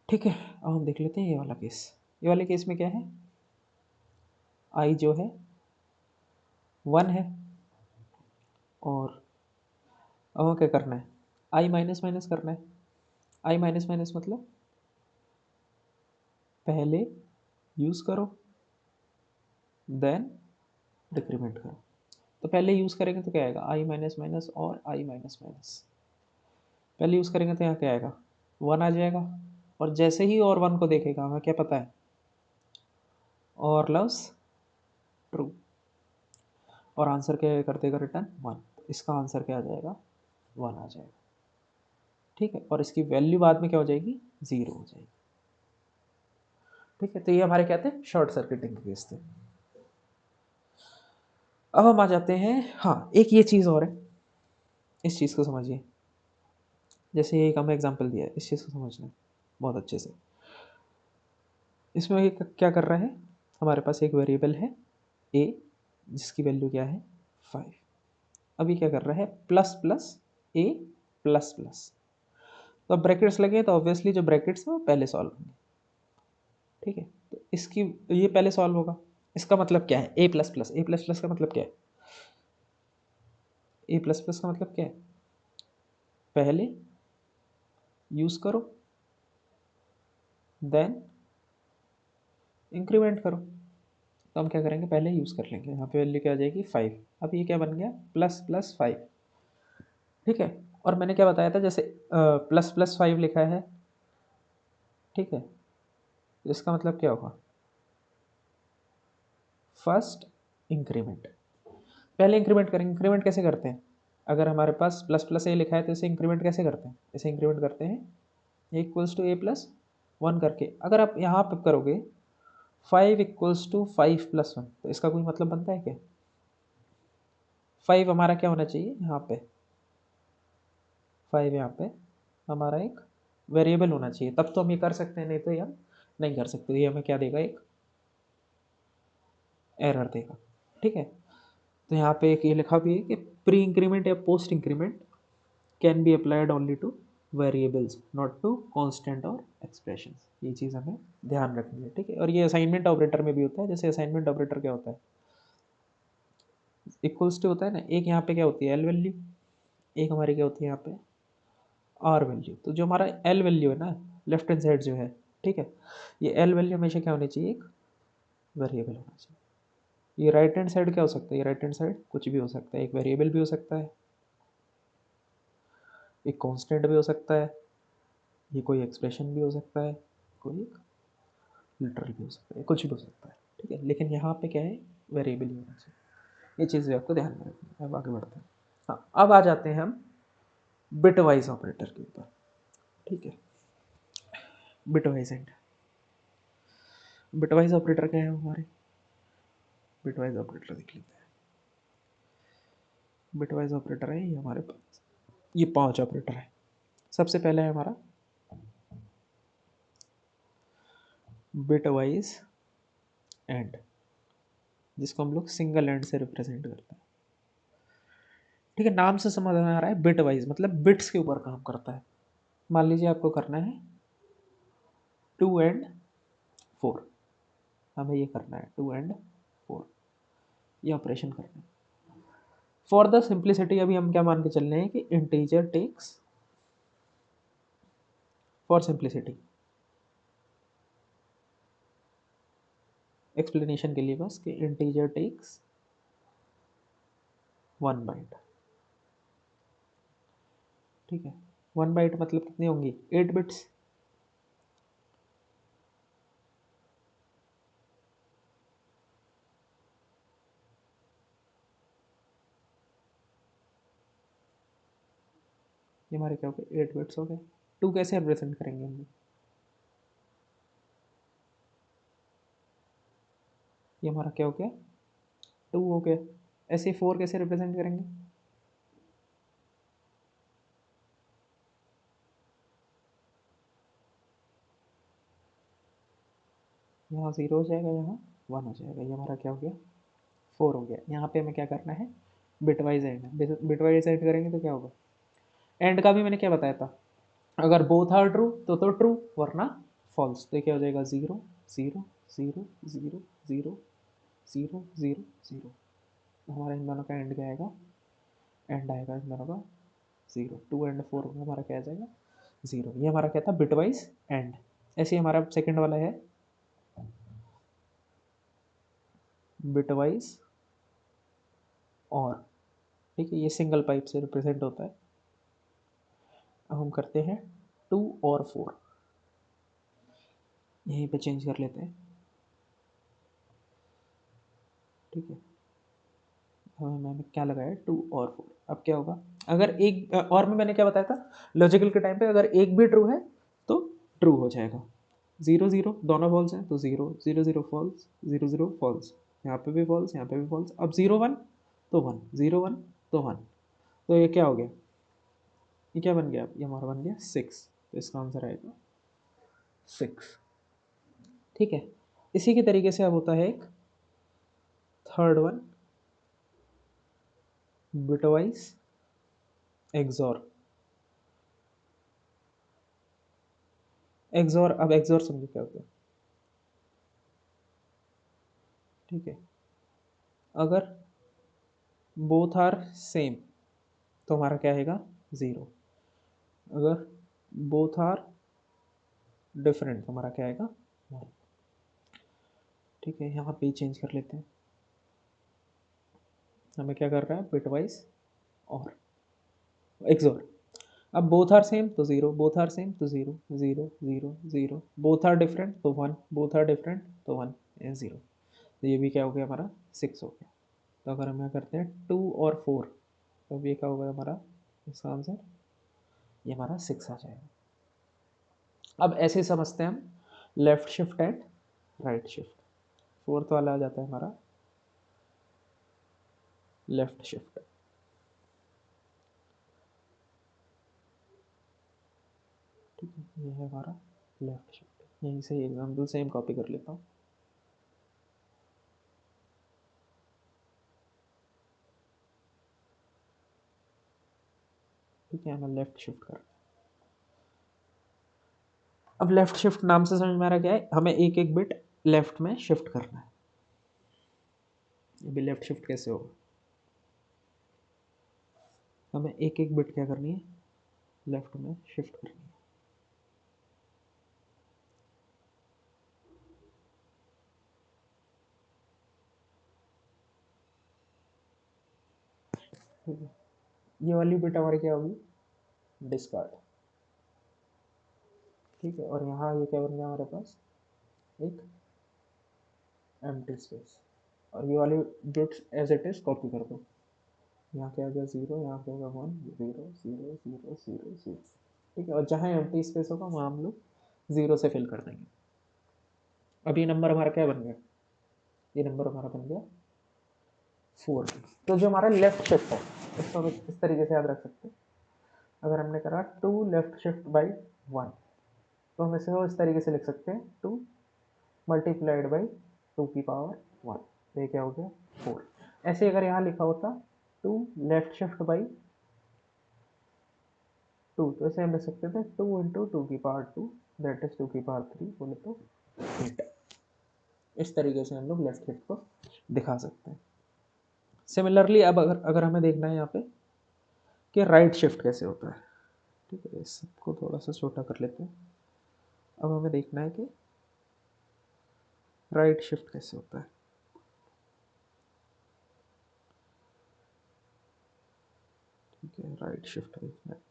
ठीक है, अब हम देख लेते हैं ये वाला केस। ये वाले केस में क्या है, आई जो है 1 है, और अब क्या करना है, आई माइनस माइनस करना है। आई माइनस माइनस मतलब पहले यूज़ करो देन डिक्रीमेंट करो। तो पहले यूज़ करेंगे तो क्या आएगा, आई माइनस माइनस और आई माइनस माइनस। पहले यूज़ करेंगे तो यहाँ क्या आएगा, 1 आ जाएगा। और जैसे ही और 1 को देखेगा, हमें क्या पता है, और लव्स ट्रू, और आंसर क्या कर देगा, रिटर्न 1। इसका आंसर क्या आ जाएगा, 1 आ जाएगा। ठीक है, और इसकी वैल्यू बाद में क्या हो जाएगी, 0 हो जाएगी। ठीक है, तो ये हमारे क्या थे, शॉर्ट सर्किटिंग केस थे। अब हम आ जाते हैं, हाँ एक ये चीज़ और है, इस चीज़ को समझिए। जैसे एक हमें एग्जांपल दिया है, इस चीज़ को समझना बहुत अच्छे से। इसमें ये क्या कर रहा है, हमारे पास एक वेरिएबल है ए, जिसकी वैल्यू क्या है 5। अभी क्या कर रहा है, plus plus A plus plus. तो अब ब्रैकेट्स लगे तो ऑब्वियसली जो ब्रैकेट्स हैं वो पहले सॉल्व होंगे। ठीक है, तो इसकी ये पहले सॉल्व होगा। इसका मतलब क्या है, ए plus plus, A plus plus का मतलब क्या है, ए प्लस प्लस का मतलब क्या है, पहले यूज़ करो देन इंक्रीमेंट करो। तो हम क्या करेंगे, पहले यूज़ कर लेंगे। यहाँ पे वैल्यू क्या आ जाएगी 5। अब ये क्या बन गया, प्लस प्लस 5। ठीक है, और मैंने क्या बताया था, जैसे प्लस प्लस 5 लिखा है, ठीक है, तो इसका मतलब क्या होगा, फर्स्ट इंक्रीमेंट। पहले इंक्रीमेंट करेंगे। इंक्रीमेंट कैसे करते हैं, अगर हमारे पास प्लस प्लस ए लिखा है तो इसे इंक्रीमेंट कैसे करते हैं, इसे इंक्रीमेंट करते हैं A equals to A plus 1 करके। अगर आप यहाँ पर करोगे 5 इक्वल्स टू 5 प्लस 1, तो इसका कोई मतलब बनता है क्या, 5 हमारा क्या होना चाहिए यहाँ पे, 5 यहाँ पे हमारा एक वेरिएबल होना चाहिए, तब तो हम ये कर सकते हैं, नहीं तो ये हम नहीं कर सकते। ये हमें क्या देगा, एक एरर देगा। ठीक है, तो यहाँ पे एक ये लिखा भी है कि प्री इंक्रीमेंट या post increment can be applied only to variables not to constant और एक्सप्रेशंस। ये चीज़ हमें ध्यान रखनी है। ठीक है, और ये असाइनमेंट ऑपरेटर में भी होता है। जैसे असाइनमेंट ऑपरेटर क्या होता है, इक्वल्स टू होता है ना, एक यहाँ पे क्या होती है एल वैल्यू, एक हमारी क्या होती है यहाँ पे आर वैल्यू। तो जो हमारा एल वैल्यू है ना, लेफ्ट हैंड साइड जो है, ठीक है, ये एल वैल्यू हमेशा क्या होनी चाहिए, एक वेरिएबल होना चाहिए। ये राइट हैंड साइड क्या हो सकता है, ये राइट हैंड साइड कुछ भी हो सकता है, एक वेरिएबल भी हो सकता है, एक कांस्टेंट भी हो सकता है, ये कोई एक्सप्रेशन भी हो सकता है, कोई एक लिटरल भी हो सकता है, कुछ भी हो सकता है। ठीक है, लेकिन यहाँ पे क्या है, वेरिएबल ही होना चाहिए। ये चीज़ भी आपको ध्यान में रखनी है। अब आगे बढ़ते हैं। हाँ, अब आ जाते हैं हम बिटवाइज ऑपरेटर के ऊपर। ठीक है, बिटवाइज एंड बिटवाइज ऑपरेटर क्या है हमारे, बिटवाइज ऑपरेटर देख लेते हैं। बिटवाइज ऑपरेटर है ये हमारे पास, ये 5 ऑपरेटर है। सबसे पहला है हमारा बिटवाइज एंड, जिसको हम लोग सिंगल एंड से रिप्रेजेंट करते हैं। ठीक है, नाम से समझ में आ रहा है, बिट वाइज मतलब बिट्स के ऊपर काम करता है। मान लीजिए आपको करना है 2 एंड 4, हमें ये करना है 2 एंड 4, ये ऑपरेशन करना है। फॉर द सिंप्लिसिटी अभी हम क्या मान के चल रहे हैं कि integer takes, for simplicity explanation के लिए बस कि इंटीजर टेक्स 1 बाइट, ठीक है। 1 बाइट मतलब कितनी होंगी, 8 बिट्स। ये हमारे क्या हो गए, 8 बिट्स हो गए। 2 कैसे रिप्रेजेंट करेंगे हम, ये हमारा क्या हो गया, 2 हो गया। ऐसे 4 कैसे रिप्रेजेंट करेंगे, यहाँ 0 हो जाएगा, यहाँ 1 हो जाएगा। ये हमारा क्या हो गया, 4 हो गया। यहाँ पे हमें क्या करना है, बिटवाइज एंड। बिटवाइज एंड करेंगे तो क्या होगा, एंड का भी मैंने क्या बताया था, अगर बोथ आर ट्रू तो ट्रू, वरना फॉल्स। तो क्या हो जाएगा, 0 0 0 0 0 0 0 0। हमारा इन दोनों का एंड क्या आएगा, एंड आएगा इन दोनों का 0। 2 एंड 4 हमारा क्या आ जाएगा, 0। ये हमारा क्या था, बिटवाइज एंड। ऐसे ही हमारा सेकंड वाला है बिटवाइज और, ठीक है। ये सिंगल पाइप से रिप्रेजेंट होता है। अब हम करते हैं 2 और 4, यहीं पे चेंज कर लेते हैं, ठीक है। हमें मैंने क्या लगाया, 2 और 4। अब क्या होगा, अगर एक और में मैंने क्या बताया था, लॉजिकल के टाइम पे अगर एक भी ट्रू है तो ट्रू हो जाएगा। 0 0 दोनों फॉल्स हैं तो 0 0 0 फॉल्स, 0 0 फॉल्स, यहाँ पे भी फॉल्स, यहाँ पे भी फॉल्स। अब 0 1 तो 1, 0 1 तो 1। तो ये क्या हो गया, ये क्या बन गया, ये हमारा बन गया 6। तो इसका आंसर आएगा 6, ठीक है। इसी के तरीके से अब होता है एक third one, bitwise XOR. XOR, अब एक्सॉर समझो क्या होता है, ठीक है। अगर बोथ आर सेम तो हमारा क्या आएगा, 0। अगर बोथ आर डिफरेंट तो हमारा क्या आएगा, 1, ठीक है। यहाँ पे चेंज कर लेते हैं, हमें क्या कर रहा है, बिटवाइज और एक्सॉर। अब बोथ आर सेम तो 0, बोथ आर सेम तो 0 0 0 0, बोथ आर डिफरेंट तो 1, बोथ आर डिफरेंट तो 1 0। तो ये भी क्या हो गया हमारा, 6 हो गया। तो अगर हम यहाँ करते हैं 2 और 4, तो ये क्या होगा हमारा, इसका आंसर ये हमारा 6 आ जाएगा। अब ऐसे समझते हैं हम left shift and right shift. Fourth वाला आ जाता है हमारा लेफ्ट शिफ्ट, ठीक है। ये है हमारा लेफ्ट शिफ्ट। यहीं से एग्जाम्पल सेम कॉपी कर लेता हूँ, ठीक है। हमें लेफ्ट शिफ्ट कर, अब लेफ्ट शिफ्ट नाम से समझ में आ रहा क्या है, हमें एक एक बिट लेफ्ट में शिफ्ट करना है। अभी लेफ्ट शिफ्ट कैसे होगा, हमें एक एक बिट क्या करनी है, लेफ्ट में शिफ्ट करनी है। ठीक है, ये वाली बिट हमारी क्या होगी, डिस्कार्ड, ठीक है। और यहाँ ये क्या बन गया हमारे पास, एक एम्प्टी स्पेस। और ये वाली bits as it is copy कर दो। यहाँ क्या आ गया 0, यहाँ क्या होगा 1 0 0 0 0 0, ठीक है। और जहाँ एम्प्टी स्पेस होगा वहाँ हम लोग 0 से फिल कर देंगे। अब ये नंबर हमारा क्या बन गया, ये नंबर हमारा बन गया 4। तो जो हमारा लेफ्ट शिफ्ट है, इसको हम इस तरीके से याद रख सकते हैं। अगर हमने करा 2 लेफ्ट शिफ्ट बाई 1, तो हम इसे इस तरीके से लिख सकते हैं 2 मल्टीप्लाइड बाई 2 की पावर 1। तो ये क्या हो गया 4। ऐसे अगर यहाँ लिखा होता 2 लेफ्ट शिफ्ट बाई 2, तो ऐसे हम लिख सकते थे 2 इंटू 2 की पावर 2, दैट इज 2 की पावर 3, बोले तो 8। इस तरीके से हम लोग लेफ्ट शिफ्ट को दिखा सकते हैं। सिमिलरली अब अगर हमें देखना है यहाँ पे कि राइट शिफ्ट कैसे होता है, ठीक है। इस सबको थोड़ा सा छोटा कर लेते हैं। अब हमें देखना है कि राइट शिफ्ट कैसे होता है? ठीक है, राइट शिफ्ट है।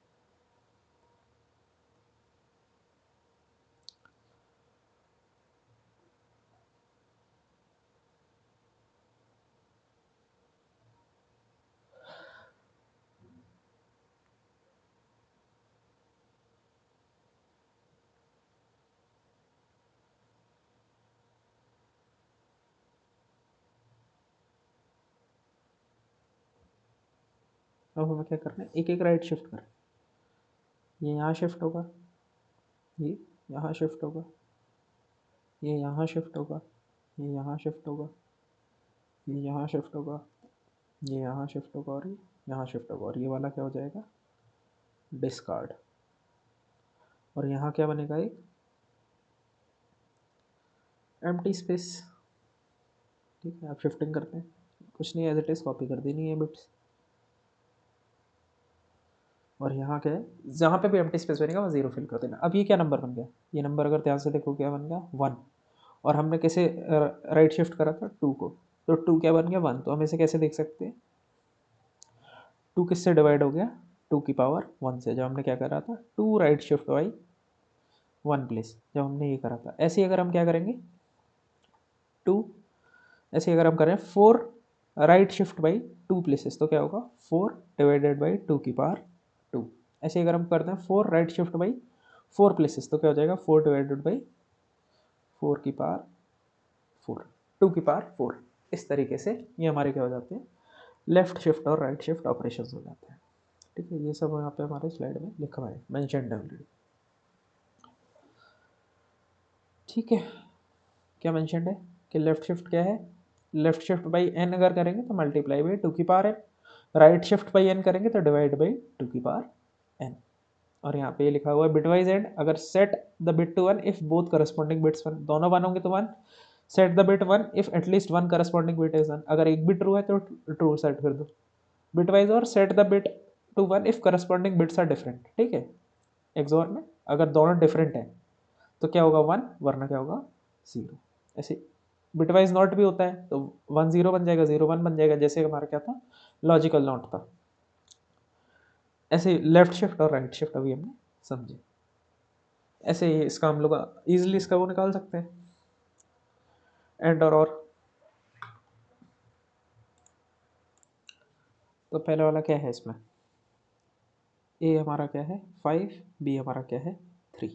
अब हमें क्या करना है, एक एक राइट शिफ्ट करना है। ये यहाँ शिफ्ट होगा, ये यहाँ शिफ्ट होगा, ये यहाँ शिफ्ट होगा, ये यहाँ शिफ्ट होगा, ये यहाँ शिफ्ट होगा, ये यहाँ शिफ्ट होगा और ये यहाँ शिफ्ट होगा, और ये वाला क्या हो जाएगा, डिस्कार्ड। और यहाँ क्या बनेगा, एक एम्प्टी स्पेस। ठीक है, आप शिफ्टिंग करते हैं, कुछ नहीं, एज इट इज़ कॉपी कर देनी है बिट्स। और यहाँ क्या है, जहाँ पे भी एम्प्टी स्पेस बनेगा वो जीरो फिल कर देना। अब ये क्या नंबर बन गया, ये नंबर अगर ध्यान से देखो क्या बन गया, 1। और हमने कैसे राइट शिफ्ट करा था, 2 को, तो 2 क्या बन गया, 1। तो हम इसे कैसे देख सकते हैं, 2 किससे डिवाइड हो गया, 2 की पावर 1 से। जब हमने क्या करा था, 2 राइट शिफ्ट बाई 1 प्लेस, जब हमने ये करा था। ऐसे ही अगर हम क्या करेंगे, 2, ऐसे ही अगर हम करें 4 राइट शिफ्ट बाई 2 प्लेसेस, तो क्या होगा, 4 डिवाइडेड बाई 2 की पावर 2। ऐसे ही अगर हम करते हैं 4 राइट शिफ्ट बाई 4 प्लेसेस, तो क्या हो जाएगा, 4 डिवाइडेड बाई 4 की पावर 4, 2 की पावर 4। इस तरीके से ये हमारे क्या हो जाते हैं, लेफ्ट शिफ्ट और राइट शिफ्ट ऑपरेशंस हो जाते हैं। ठीक है, ये सब यहाँ पे हमारे स्लाइड में लिखा हुआ है, मेंशन्ड ऑलरेडी। ठीक है, क्या मेंशन्ड है कि लेफ्ट शिफ्ट क्या है, लेफ्ट शिफ्ट बाई एन अगर करेंगे तो मल्टीप्लाई बाई 2 की power N, right shift by N करेंगे तो डिवाइड बाई 2 की पावर एन। और यहाँ पे ये लिखा हुआ है बिटवाइज एंड, अगर set the bit to 1 if both corresponding bits 1, दोनों 1 होंगे तो 1, set the bit 1 if at least 1 corresponding bit is 1, अगर एक बिट ट्रू है तो ट्रू सेट कर दो बिटवाइज, और set the bit to 1 if corresponding bits are different. ठीक है, एक्सोर में अगर दोनों डिफरेंट है तो क्या होगा, 1, वरना क्या होगा, 0। ऐसे बिटवाइज नॉट भी होता है तो 1 0 बन जाएगा, 0 1 बन जाएगा, जैसे हमारा क्या था, लॉजिकल नॉट था। ऐसे लेफ्ट शिफ्ट और राइट शिफ्ट अभी हमने समझे। ऐसे ही इसका हम लोग ईजिली इसका वो निकाल सकते हैं, एंड और। तो पहले वाला क्या है इसमें, ए हमारा क्या है 5, बी हमारा क्या है 3।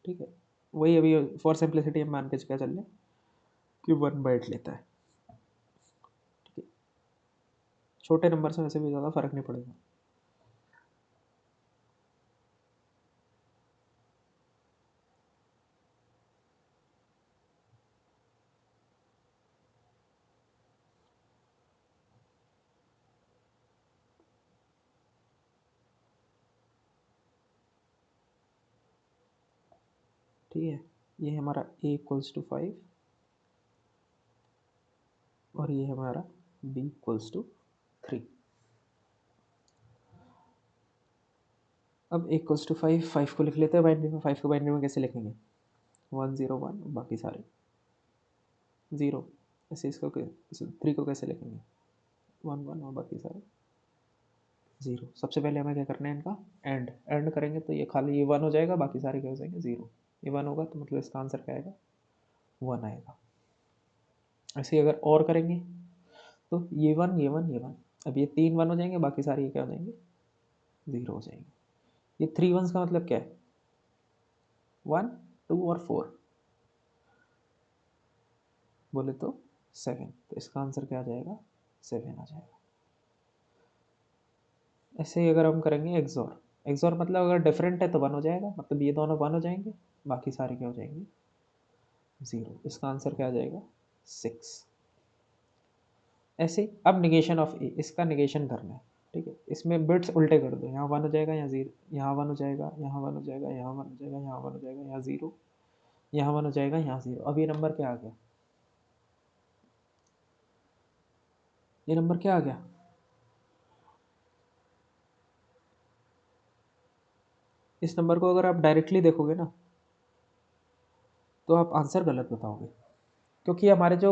ठीक है, वही अभी फॉर सिंप्लिसिटी हम मान के क्या चल रहे कि 1/8 लेता है। ठीक है, छोटे नंबर से वैसे भी ज़्यादा फर्क नहीं पड़ेगा। ठीक है, ये हमारा a इक्वल्स टू 5 और ये हमारा b इक्वल्स टू 3। अब a इक्वल्स टू 5, 5 को लिख लेते हैं बाइनरी में। 5 को बाइनरी में कैसे लिखेंगे, 1 0 1, बाकी सारे 0। ऐसे इसको 3 को कैसे लिखेंगे, 1 1 और बाकी सारे 0। सबसे पहले हमें क्या करना है, इनका एंड करेंगे तो ये खाली ये 1 हो जाएगा, बाकी सारे क्या हो जाएंगे 0। ये 1 होगा तो मतलब इसका आंसर क्या आएगा, 1 आएगा। ऐसे ही अगर और करेंगे तो ये 1 ये 1 ये 1, अब ये 3 1 हो जाएंगे, बाकी सारे ये क्या हो जाएंगे, 0 हो जाएंगे। ये 3 1s का मतलब क्या है, 1 2 और 4 बोले तो 7, तो इसका आंसर क्या आ जाएगा, 7 आ जाएगा। ऐसे ही अगर हम करेंगे एक्सोर, एक्सोर मतलब अगर डिफरेंट है तो 1 हो जाएगा, मतलब ये दोनों 1 हो जाएंगे, बाकी सारे क्या हो जाएंगे, 0। इसका आंसर क्या आ जाएगा, 6। ऐसे अब निगेशन ऑफ ए, इसका निगेशन करना है। ठीक है, इसमें बिट्स उल्टे कर दो, यहाँ 1 हो जाएगा, यहाँ 0, यहाँ 1 हो जाएगा, यहाँ 1 हो जाएगा, यहाँ 1 हो जाएगा, यहाँ 1 हो जाएगा, यहाँ 0, यहाँ 1 हो जाएगा, यहाँ 0। अब ये नंबर क्या आ गया, ये नंबर क्या आ गया, इस नंबर को अगर आप डायरेक्टली देखोगे ना तो आप आंसर गलत बताओगे। क्योंकि हमारे जो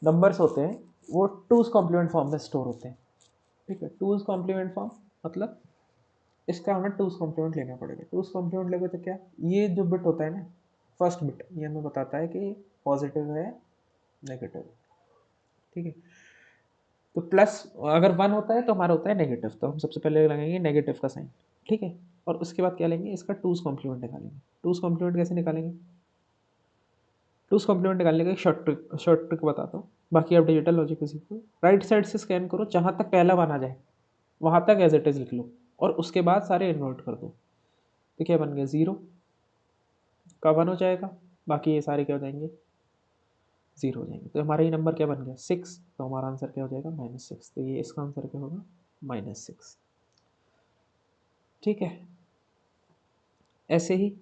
नंबर्स होते हैं वो टूज कॉम्प्लीमेंट फॉर्म में स्टोर होते हैं, ठीक है। टूज कॉम्प्लीमेंट फॉर्म मतलब इसका हमें टूज कॉम्प्लीमेंट लेना पड़ेगा। टूज कॉम्प्लीमेंट लेंगे तो क्या, ये जो बिट होता है ना, फर्स्ट बिट, ये हमें बताता है कि पॉजिटिव है नेगेटिव, ठीक है। तो प्लस अगर 1 होता है तो हमारा होता है नेगेटिव, तो हम सबसे पहले लगाएंगे नेगेटिव का साइन, ठीक है। और उसके बाद क्या लेंगे, इसका टूज कॉम्प्लीमेंट निकालेंगे। टूज कॉम्प्लीमेंट कैसे निकालेंगे, टूज कॉम्प्लीमेंट निकालने का एक शॉर्ट ट्रिक बताता हूँ, बाकी आप डिजिटल लॉजिक को सीखो। राइट साइड से स्कैन करो, जहाँ तक पहला वन आ जाए वहाँ तक एज इट इज लिख लो, और उसके बाद सारे इन्वर्ट कर दो। तो क्या बन गया, 0 का 1 हो जाएगा, बाकी ये सारे क्या हो जाएंगे, 0 हो जाएंगे। तो हमारा ये नंबर क्या बन गया, 6, तो हमारा आंसर क्या हो जाएगा, -6। तो ये इसका आंसर क्या होगा, -6, ठीक है। ऐसे ही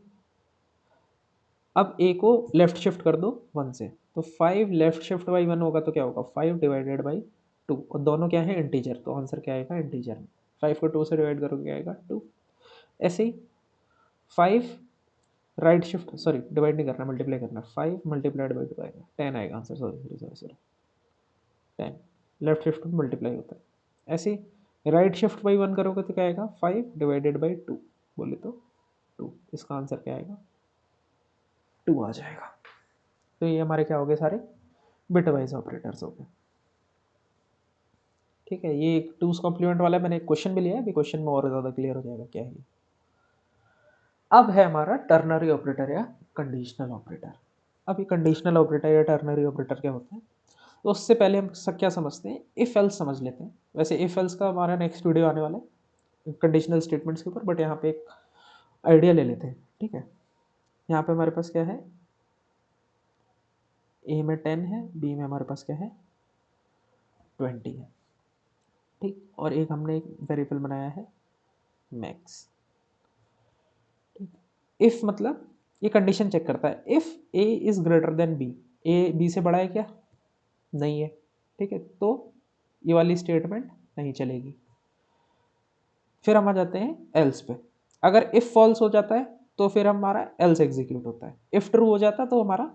अब ए को लेफ्ट शिफ्ट कर दो 1 से, तो 5 लेफ्ट शिफ्ट बाई 1 होगा तो क्या होगा, 5 डिवाइडेड बाई 2, और दोनों क्या है इंटीजर, तो आंसर क्या आएगा इंटीजर में। 5 को 2 से डिवाइड करोगे क्या आएगा 2। ऐसे ही 5 राइट शिफ्ट, सॉरी डिवाइड नहीं करना, मल्टीप्लाई करना, 5 मल्टीप्लाइड बाई 2 आएगा 10 आएगा आंसर, सॉरी 10। लेफ्ट शिफ्ट में मल्टीप्लाई होता है। ऐसे ही राइट शिफ्ट बाई 1 करोगे तो क्या आएगा, 5 डिवाइडेड बाई 2, बोले तो 2, इसका आंसर क्या आएगा 2 आ जाएगा। तो ये हमारे क्या हो गए, सारे बिट वाइज ऑपरेटर्स हो गए, ठीक है। ये एक टूज कॉम्प्लीमेंट वाला मैंने एक क्वेश्चन भी लिया है, अभी क्वेश्चन में और ज़्यादा क्लियर हो जाएगा क्या है। अब है हमारा टर्नरी ऑपरेटर या कंडीशनल ऑपरेटर। अब ये कंडीशनल ऑपरेटर या टर्नरी ऑपरेटर क्या होता है, तो उससे पहले हम क्या समझते हैं, इफ एल्स समझ लेते हैं। वैसे इफ एल्स का हमारा नेक्स्ट वीडियो आने वाला है कंडीशनल स्टेटमेंट्स के ऊपर, बट यहाँ पे एक आइडिया ले लेते हैं, ठीक है। यहाँ पे हमारे पास क्या है, ए में 10 है, बी में हमारे पास क्या है 20 है, ठीक। और एक हमने एक वेरिएबल बनाया है मैक्स, ठीक। इफ मतलब ये कंडीशन चेक करता है, if A is greater than B, A B से बड़ा है क्या, नहीं है, ठीक है, तो ये वाली स्टेटमेंट नहीं चलेगी। फिर हम आ जाते हैं एल्स पे। अगर इफ फॉल्स हो जाता है तो फिर हमारा एल्स एग्जीक्यूट होता है। इफ ट्रू हो जाता है तो हमारा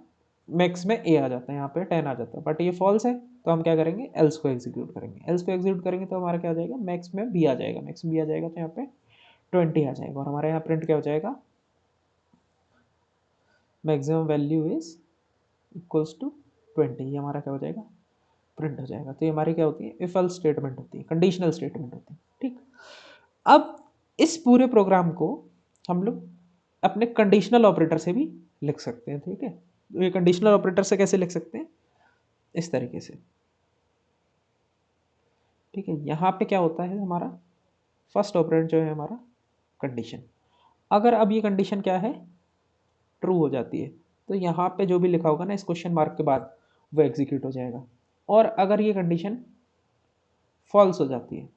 मैक्स में ए आ जाता है, यहाँ पे 10 आ जाता है, बट ये फॉल्स है तो हम क्या करेंगे, एल्स को एग्जीक्यूट करेंगे। एल्स को एग्जीक्यूट करेंगे तो हमारा क्या आ जाएगा, मैक्स में बी आ जाएगा, मैक्स में बी आ जाएगा तो यहाँ पे 20 आ जाएगा, और हमारे यहाँ प्रिंट क्या हो जाएगा, maximum value is equals to 20, ये हमारा क्या हो जाएगा, प्रिंट हो जाएगा। तो ये हमारी क्या होती है, इफ एल्स स्टेटमेंट होती है, कंडीशनल स्टेटमेंट होती है, ठीक। अब इस पूरे प्रोग्राम को हम लोग अपने कंडीशनल ऑपरेटर से भी लिख सकते हैं, ठीक है। तो ये कंडीशनल ऑपरेटर से कैसे लिख सकते हैं, इस तरीके से, ठीक है। यहाँ पे क्या होता है, हमारा फर्स्ट ऑपरेंड जो है हमारा कंडीशन, अगर अब ये कंडीशन क्या है, ट्रू हो जाती है, तो यहाँ पे जो भी लिखा होगा ना इस क्वेश्चन मार्क के बाद वो एग्जीक्यूट हो जाएगा। और अगर ये कंडीशन फॉल्स हो जाती है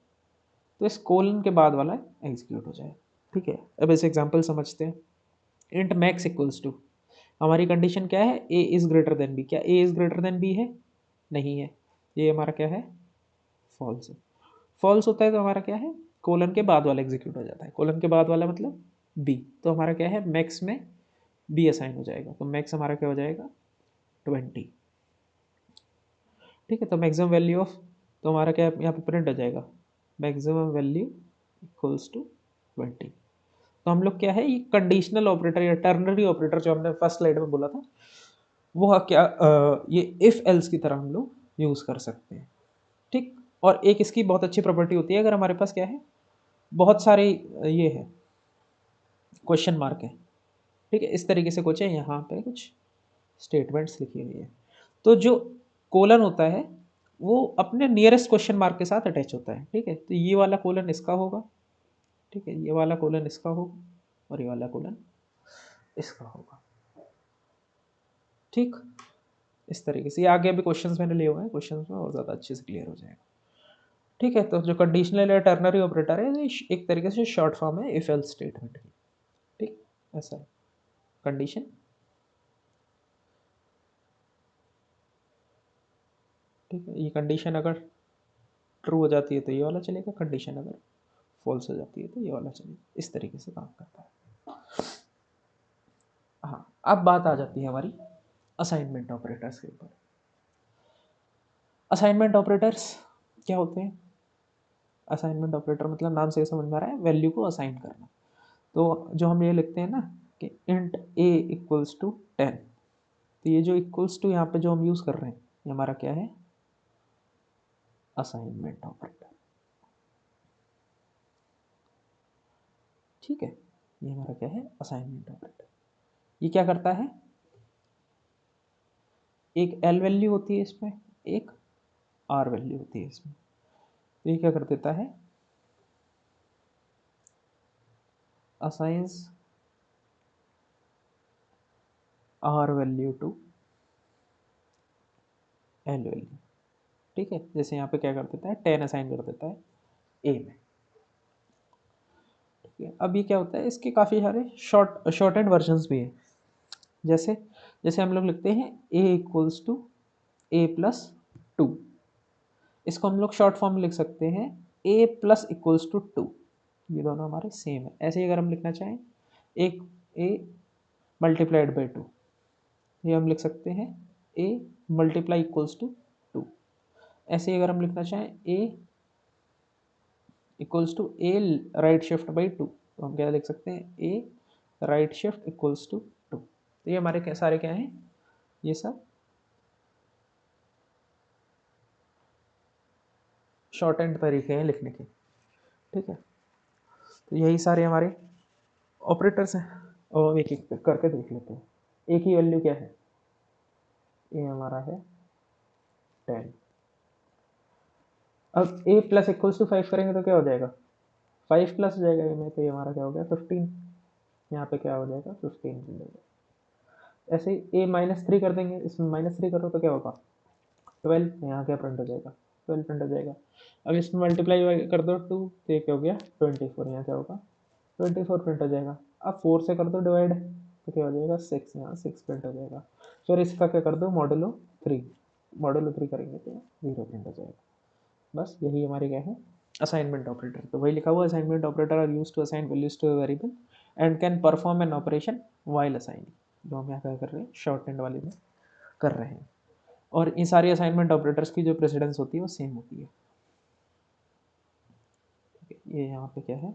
तो इस कोलन के बाद वाला एग्जीक्यूट हो जाएगा, ठीक है। अब इस एग्जाम्पल समझते हैं। इंट मैक्स इक्वल्स टू, हमारी कंडीशन क्या है, A is greater than B, क्या A is greater than B है, नहीं है, ये हमारा क्या है, फॉल्स है। फॉल्स होता है तो हमारा क्या है, कोलन के बाद वाला एग्जीक्यूट हो जाता है, कोलन के बाद वाला मतलब बी, तो हमारा क्या है, मैक्स में बी असाइन हो जाएगा, तो मैक्स हमारा क्या हो जाएगा 20, ठीक है। तो मैक्सिमम वैल्यू ऑफ, तो हमारा क्या यहाँ पे प्रिंट हो जाएगा, मैक्सिमम वैल्यू इक्वल्स टू 20। तो हम लोग क्या है, ये कंडीशनल ऑपरेटर या टर्नरी ऑपरेटर जो हमने फर्स्ट स्लाइड में बोला था, वो क्या ये इफ एल्स की तरह हम लोग यूज़ कर सकते हैं, ठीक। और एक इसकी बहुत अच्छी प्रॉपर्टी होती है, अगर हमारे पास क्या है, बहुत सारे ये है क्वेश्चन मार्क है, ठीक है, इस तरीके से कुछ है, यहाँ पे कुछ स्टेटमेंट्स लिखी हुई है, तो जो कोलन होता है वो अपने नियरेस्ट क्वेश्चन मार्क के साथ अटैच होता है, ठीक है। तो ये वाला कोलन इसका होगा, ठीक है, ये वाला कोलन इसका होगा, और ये वाला कोलन इसका होगा, ठीक। इस तरीके से ये आगे अभी क्वेश्चंस मैंने लिए हुए हैं, क्वेश्चंस में और ज़्यादा अच्छे से क्लियर हो जाएगा, ठीक है। तो जो कंडीशनल या टर्नरी ऑपरेटर है ये एक तरीके से शॉर्ट फॉर्म है इफ एल्स स्टेटमेंट की, ठीक। ऐसा है कंडीशन, ठीक है। ये कंडीशन अगर ट्रू हो जाती है तो ये वाला चलेगा, कंडीशन अगर फॉल्स हो जाती है तो ये वाला चलेगा, इस तरीके से काम करता है। हाँ, अब बात आ जाती है हमारी असाइनमेंट ऑपरेटर्स के ऊपर। असाइनमेंट ऑपरेटर्स क्या होते हैं? असाइनमेंट ऑपरेटर मतलब नाम से ही समझ में आ रहा है, वैल्यू को असाइन करना। तो जो हम ये लिखते हैं ना कि इंट a इक्वल्स टू 10, तो ये जो इक्वल्स टू यहाँ पे जो हम यूज़ कर रहे हैं ये हमारा क्या है? Assignment operator. ठीक है, ये हमारा क्या है? Assignment operator. ये क्या करता है? एक एल वैल्यू होती है इसमें, एक आर वैल्यू होती है इसमें। तो ये क्या कर देता है? Assigns R value to L value. ठीक है, जैसे यहाँ पे क्या कर देता है? 10 असाइन कर देता है ए में। ठीक है, अब ये क्या होता है? इसके काफ़ी सारे शॉर्ट एंड वर्जन्स भी हैं। जैसे जैसे हम लोग लिखते हैं A equals to A plus two, इसको हम लोग शॉर्ट फॉर्म में लिख सकते हैं A plus equals to two. ये दोनों हमारे सेम है। ऐसे ही अगर हम लिखना चाहें एक ए मल्टीप्लाइड बाई टू, ये हम लिख सकते हैं A multiply equals to two. ऐसे ही अगर हम लिखना चाहें A equals to A right shift by two, तो हम क्या लिख सकते हैं? A right shift equals to two. तो ये हमारे क्या सारे क्या हैं? ये सब शॉर्ट एंड तरीके हैं लिखने के। ठीक है, तो यही सारे हमारे ऑपरेटर्स हैं और एक एक करके देख लेते हैं। एक ही वैल्यू क्या है? ये हमारा है 10। अब ए प्लस इक्वल्स टू 5 करेंगे तो क्या हो जाएगा? 5 प्लस हो जाएगा ए में, तो ये हमारा क्या हो गया? 15। यहाँ पे क्या हो जाएगा? 15 हो जाएगा। ऐसे ही ए -3 कर देंगे, इसमें -3 करो तो क्या होगा? 12। यहाँ क्या प्रिंट हो जाएगा? 12 प्रिंट हो जाएगा। अब इसमें मल्टीप्लाई कर दो 2, तो ये क्या हो गया? 24। यहाँ क्या होगा? 24 प्रिंट हो जाएगा। अब 4 से कर दो डिवाइड, तो क्या हो जाएगा? 6। यहाँ 6 प्रिंट हो जाएगा। फिर इसका क्या कर दो? मॉडुलो 3। मॉडुलो 3 करेंगे तो 0 प्रिंट हो जाएगा। बस यही हमारे क्या है? Assignment operator. तो वही लिखा हुआ, assignment operator are used to assign values to a variable and can perform an operation while assigning. जो हम यहाँ क्या कर रहे हैं? शॉर्ट एंड वाले में कर रहे हैं। और इन सारी असाइनमेंट ऑपरेटर्स की जो प्रेसिडेंस होती है वो सेम होती है। ये यहाँ पे क्या है?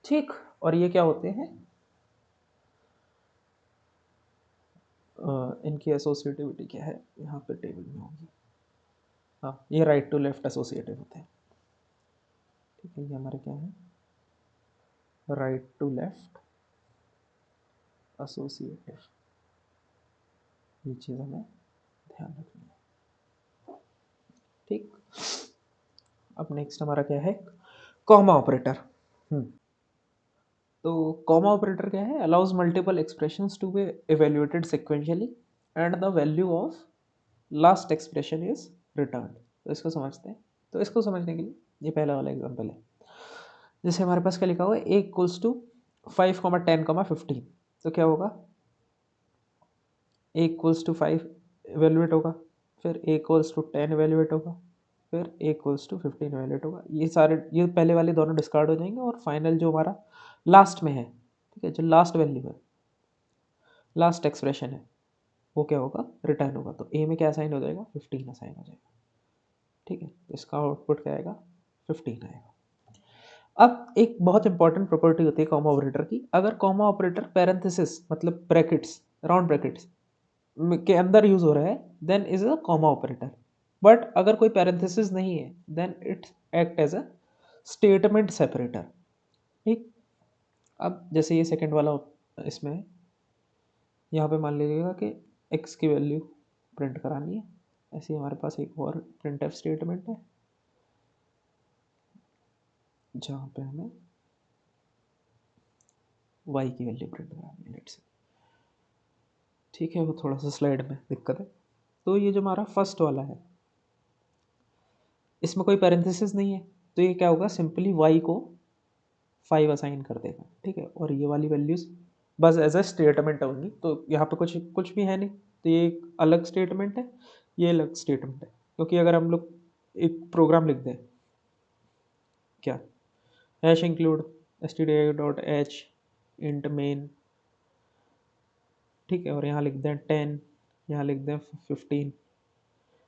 ठीक, और ये क्या होते हैं? इनकी एसोसिएटिविटी क्या है? यहाँ पे टेबल में होगी। हाँ, ये राइट टू लेफ्ट एसोसिएटिव होते हैं। ठीक है, ये हमारे क्या है? Right to left associative. ये चीज़ हमें ध्यान रखनी है। ठीक, अब नेक्स्ट हमारा क्या है? Comma operator. तो कॉमा ऑपरेटर क्या है? Allows multiple expressions to be evaluated sequentially and the value of last expression is return. तो इसको समझते हैं। तो इसको समझने के लिए ये पहला वाला एग्जांपल है। जैसे हमारे पास क्या लिखा हुआ है? A equals to 5, 10, 15। तो क्या होगा? ए इक्वल्स टू 5 इवेल्युएट होगा, फिर ए इक्वल्स टू 10 इवेल्युएट होगा, फिर ए इक्वल्स टू 15 इवेल्युएट होगा। ये सारे, ये पहले वाले दोनों डिस्कार्ड हो जाएंगे और फाइनल जो हमारा लास्ट में है, ठीक है, जो लास्ट वैल्यू है, लास्ट एक्सप्रेशन है, वो क्या होगा? रिटर्न होगा। तो ए में क्या असाइन हो जाएगा? 15 असाइन हो जाएगा। ठीक है, तो इसका आउटपुट क्या आएगा? 15 आएगा। अब एक बहुत इंपॉर्टेंट प्रॉपर्टी होती है कॉमा ऑपरेटर की। अगर कॉमा ऑपरेटर पैरेंथेसिस मतलब ब्रैकेट्स, राउंड ब्रैकेट्स के अंदर यूज हो रहा है, then is a comma operator. But अगर कोई पैरेंथेसिस नहीं है, then it act as a statement separator. ठीक, अब जैसे ये सेकंड वाला इसमें है, यहाँ पे मान लीजिएगा कि x की वैल्यू प्रिंट करानी है। ऐसे ही हमारे पास एक और प्रिंट एफ स्टेटमेंट है जहाँ पे हमें y की वैल्यू प्रिंट करानी है, लेट्स से। ठीक है, वो थोड़ा सा स्लाइड में दिक्कत है। तो ये जो हमारा फर्स्ट वाला है, इसमें कोई पैरेंथेसिस नहीं है, तो ये क्या होगा? सिंपली y को 5 असाइन कर देगा। ठीक है, और ये वाली वैल्यूज बस एज अ स्टेटमेंट होंगी। तो यहाँ पे कुछ कुछ भी है नहीं, तो ये एक अलग स्टेटमेंट है, ये अलग स्टेटमेंट है। क्योंकि अगर हम लोग एक प्रोग्राम लिख दें, क्या hash include stdio.h int main, ठीक है, और यहाँ लिख दें 10, यहाँ लिख दें 15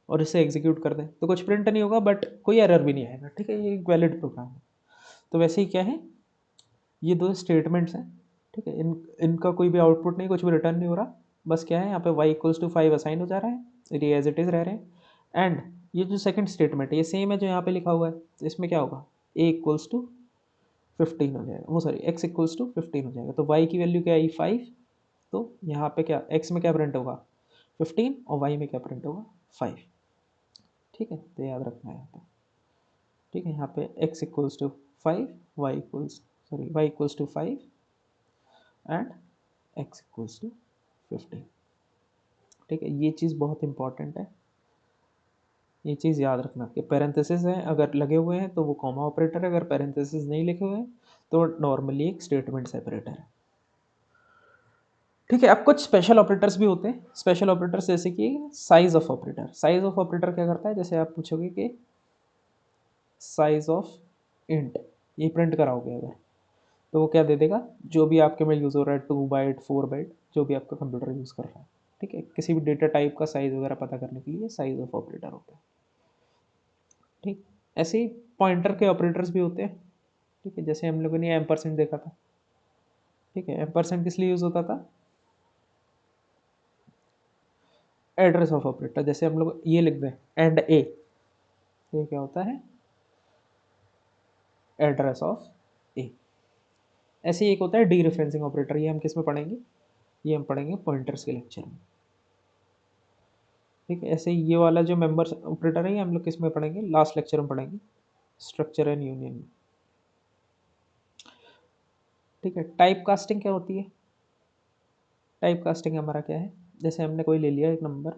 और इसे एग्जीक्यूट कर दें तो कुछ प्रिंट नहीं होगा बट कोई एरर भी नहीं आएगा, ठीक है, ये एक वैलिड प्रोग्राम है। तो वैसे ही क्या है, ये दो स्टेटमेंट्स हैं, ठीक है, इनका कोई भी आउटपुट नहीं, कुछ भी रिटर्न नहीं हो रहा, बस क्या है यहाँ पे y=5 असाइन हो जा रहा है, ये एज इट इज़ रह रहे हैं। एंड ये जो सेकंड स्टेटमेंट है ये सेम है जो यहाँ पे लिखा हुआ है, तो इसमें क्या होगा, a=15 हो जाएगा, वो सॉरी x=15 हो जाएगा। तो y की वैल्यू क्या आई 5, तो यहाँ पे क्या x में क्या प्रिंट होगा 15 और y में क्या प्रिंट होगा 5, ठीक है, तो याद रखना है यहाँ पे, ठीक है, यहाँ पे x=5, y=5 एंड x=15, ठीक है, ये चीज़ बहुत इंपॉर्टेंट है, ये चीज़ याद रखना कि पैरेंथेसिस हैं अगर लगे हुए हैं तो वो कॉमा ऑपरेटर है, अगर पैरेंथेसिस नहीं लिखे हुए हैं तो नॉर्मली एक स्टेटमेंट सेपरेटर है, ठीक है। अब कुछ स्पेशल ऑपरेटर्स भी होते हैं, स्पेशल ऑपरेटर्स जैसे कि size of operator. Size of operator क्या करता है, जैसे आप पूछोगे कि साइज ऑफ इंट ये प्रिंट कराओगे अगर, तो वो क्या दे देगा, जो भी आपके में यूज़ हो रहा है 2 बाइट 4 बाइट जो भी आपका कंप्यूटर यूज़ कर रहा है, ठीक है, किसी भी डेटा टाइप का साइज़ वगैरह पता करने के लिए साइज ऑफ ऑपरेटर होता है, ठीक। ऐसे ही पॉइंटर के ऑपरेटर्स भी होते हैं, ठीक है, जैसे हम लोगों ने एम्परसेंड देखा था, ठीक है, एम्परसेंड किस लिए यूज़ होता था, एड्रेस ऑफ ऑपरेटर, जैसे हम लोग ये लिख दें एंड ए, ये क्या होता है, एड्रेस ऑफ ए। ऐसे ही एक होता है डी रेफरेंसिंग ऑपरेटर, ये हम किस में पढ़ेंगे, ये हम पढ़ेंगे पॉइंटर्स के लेक्चर में, ठीक है। ऐसे ही ये वाला जो मेंबर्स ऑपरेटर है ये हम लोग किस में पढ़ेंगे, लास्ट लेक्चर में पढ़ेंगे, स्ट्रक्चर एंड यूनियन में, ठीक है। टाइप कास्टिंग क्या होती है, टाइप कास्टिंग हमारा क्या है, जैसे हमने कोई ले लिया एक नंबर